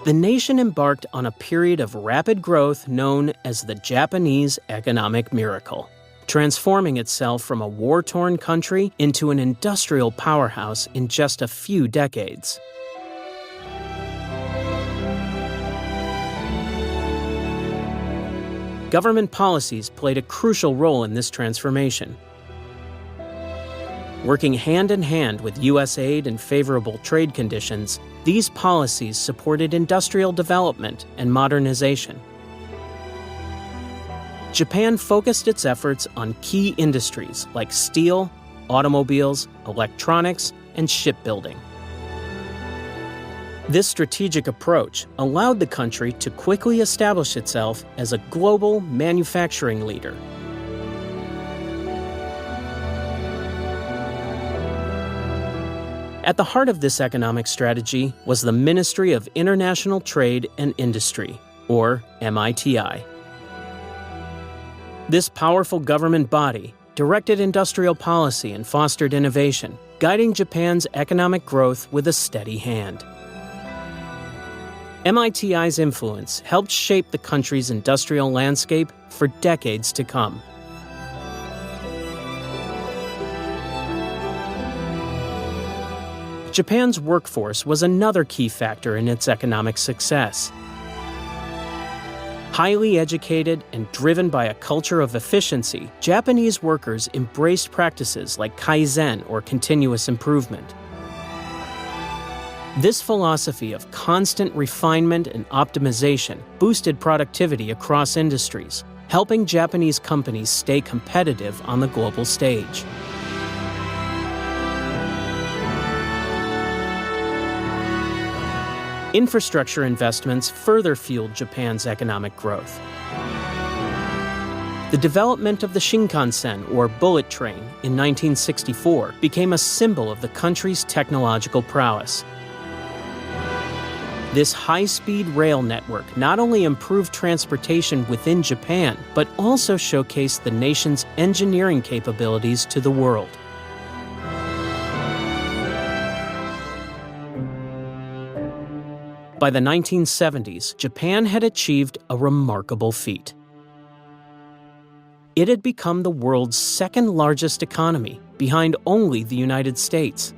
The nation embarked on a period of rapid growth known as the Japanese economic miracle, transforming itself from a war-torn country into an industrial powerhouse in just a few decades. Government policies played a crucial role in this transformation. Working hand in hand with U.S. aid and favorable trade conditions, these policies supported industrial development and modernization. Japan focused its efforts on key industries like steel, automobiles, electronics, and shipbuilding. This strategic approach allowed the country to quickly establish itself as a global manufacturing leader. At the heart of this economic strategy was the Ministry of International Trade and Industry, or MITI. This powerful government body directed industrial policy and fostered innovation, guiding Japan's economic growth with a steady hand. MITI's influence helped shape the country's industrial landscape for decades to come. Japan's workforce was another key factor in its economic success. Highly educated and driven by a culture of efficiency, Japanese workers embraced practices like kaizen or continuous improvement. This philosophy of constant refinement and optimization boosted productivity across industries, helping Japanese companies stay competitive on the global stage. Infrastructure investments further fueled Japan's economic growth. The development of the Shinkansen, or bullet train, in 1964 became a symbol of the country's technological prowess. This high-speed rail network not only improved transportation within Japan, but also showcased the nation's engineering capabilities to the world. By the 1970s, Japan had achieved a remarkable feat. It had become the world's second-largest economy, behind only the United States.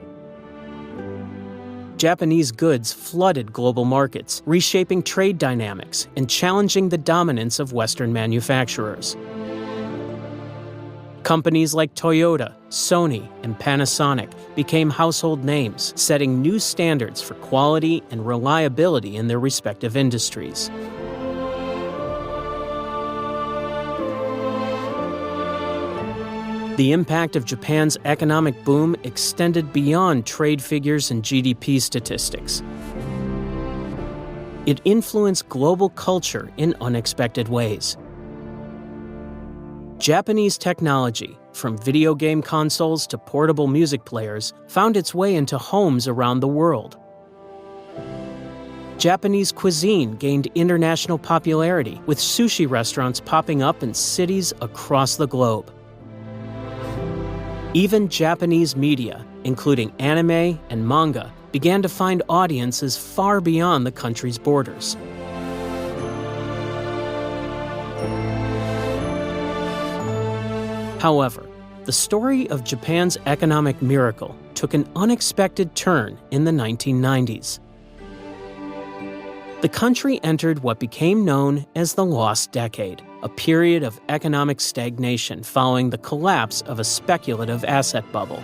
Japanese goods flooded global markets, reshaping trade dynamics and challenging the dominance of Western manufacturers. Companies like Toyota, Sony, and Panasonic became household names, setting new standards for quality and reliability in their respective industries. The impact of Japan's economic boom extended beyond trade figures and GDP statistics. It influenced global culture in unexpected ways. Japanese technology, from video game consoles to portable music players, found its way into homes around the world. Japanese cuisine gained international popularity, with sushi restaurants popping up in cities across the globe. Even Japanese media, including anime and manga, began to find audiences far beyond the country's borders. However, the story of Japan's economic miracle took an unexpected turn in the 1990s. The country entered what became known as the Lost Decade, a period of economic stagnation following the collapse of a speculative asset bubble.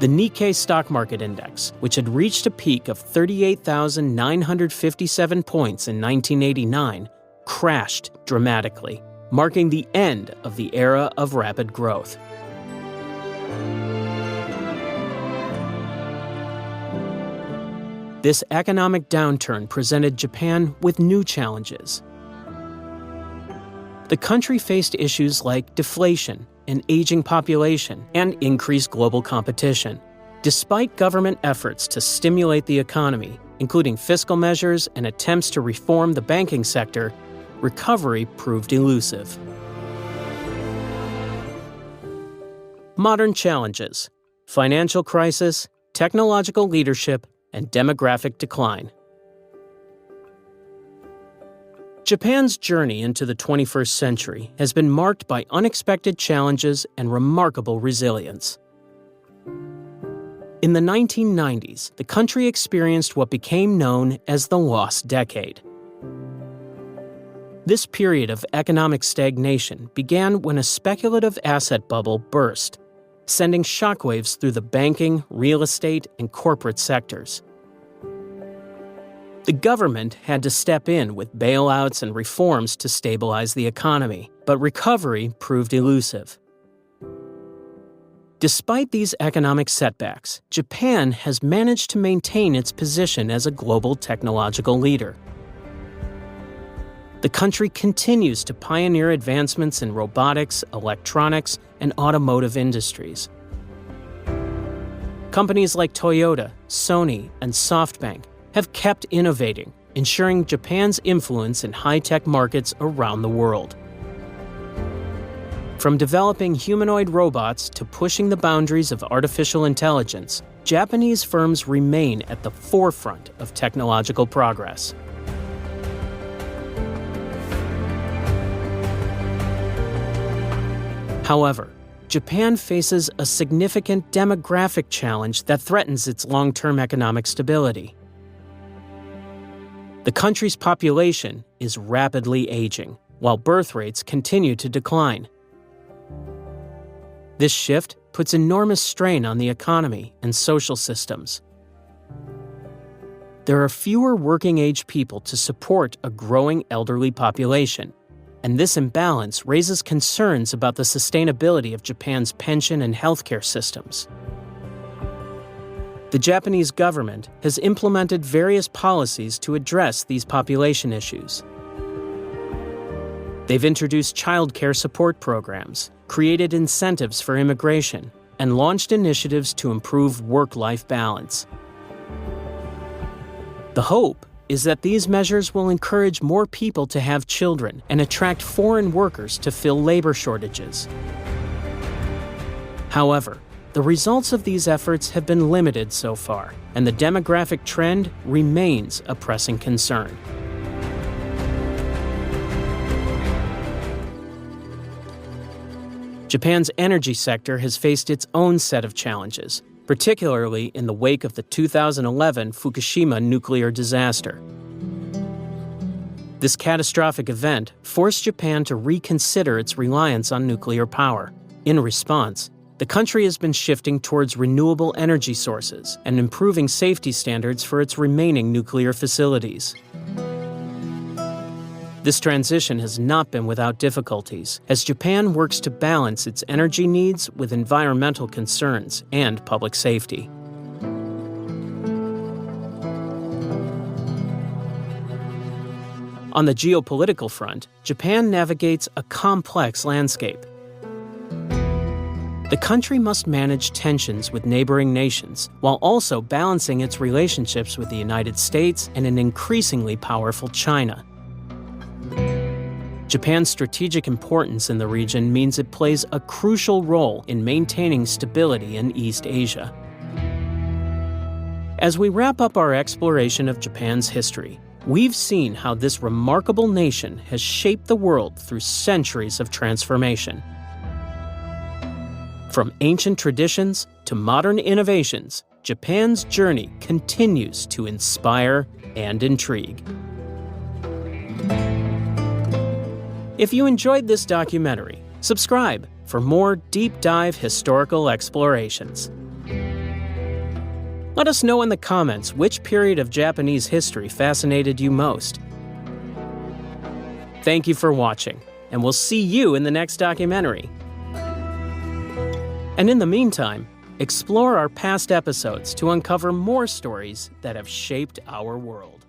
The Nikkei stock market index, which had reached a peak of 38,957 points in 1989, crashed dramatically, marking the end of the era of rapid growth. This economic downturn presented Japan with new challenges. The country faced issues like deflation, an aging population, and increased global competition. Despite government efforts to stimulate the economy, including fiscal measures and attempts to reform the banking sector, recovery proved elusive. Modern challenges: financial crisis, technological leadership, and demographic decline. Japan's journey into the 21st century has been marked by unexpected challenges and remarkable resilience. In the 1990s, the country experienced what became known as the Lost Decade. This period of economic stagnation began when a speculative asset bubble burst, sending shockwaves through the banking, real estate, and corporate sectors. The government had to step in with bailouts and reforms to stabilize the economy, but recovery proved elusive. Despite these economic setbacks, Japan has managed to maintain its position as a global technological leader. The country continues to pioneer advancements in robotics, electronics, and automotive industries. Companies like Toyota, Sony, and SoftBank have kept innovating, ensuring Japan's influence in high-tech markets around the world. From developing humanoid robots to pushing the boundaries of artificial intelligence, Japanese firms remain at the forefront of technological progress. However, Japan faces a significant demographic challenge that threatens its long-term economic stability. The country's population is rapidly aging, while birth rates continue to decline. This shift puts enormous strain on the economy and social systems. There are fewer working-age people to support a growing elderly population, and this imbalance raises concerns about the sustainability of Japan's pension and healthcare systems. The Japanese government has implemented various policies to address these population issues. They've introduced child care support programs, created incentives for immigration, and launched initiatives to improve work-life balance. The hope is that these measures will encourage more people to have children and attract foreign workers to fill labor shortages. However, the results of these efforts have been limited so far, and the demographic trend remains a pressing concern. Japan's energy sector has faced its own set of challenges, particularly in the wake of the 2011 Fukushima nuclear disaster. This catastrophic event forced Japan to reconsider its reliance on nuclear power. In response, the country has been shifting towards renewable energy sources and improving safety standards for its remaining nuclear facilities. This transition has not been without difficulties, as Japan works to balance its energy needs with environmental concerns and public safety. On the geopolitical front, Japan navigates a complex landscape. The country must manage tensions with neighboring nations while also balancing its relationships with the United States and an increasingly powerful China. Japan's strategic importance in the region means it plays a crucial role in maintaining stability in East Asia. As we wrap up our exploration of Japan's history, we've seen how this remarkable nation has shaped the world through centuries of transformation. From ancient traditions to modern innovations, Japan's journey continues to inspire and intrigue. If you enjoyed this documentary, subscribe for more deep-dive historical explorations. Let us know in the comments which period of Japanese history fascinated you most. Thank you for watching, and we'll see you in the next documentary. And in the meantime, explore our past episodes to uncover more stories that have shaped our world.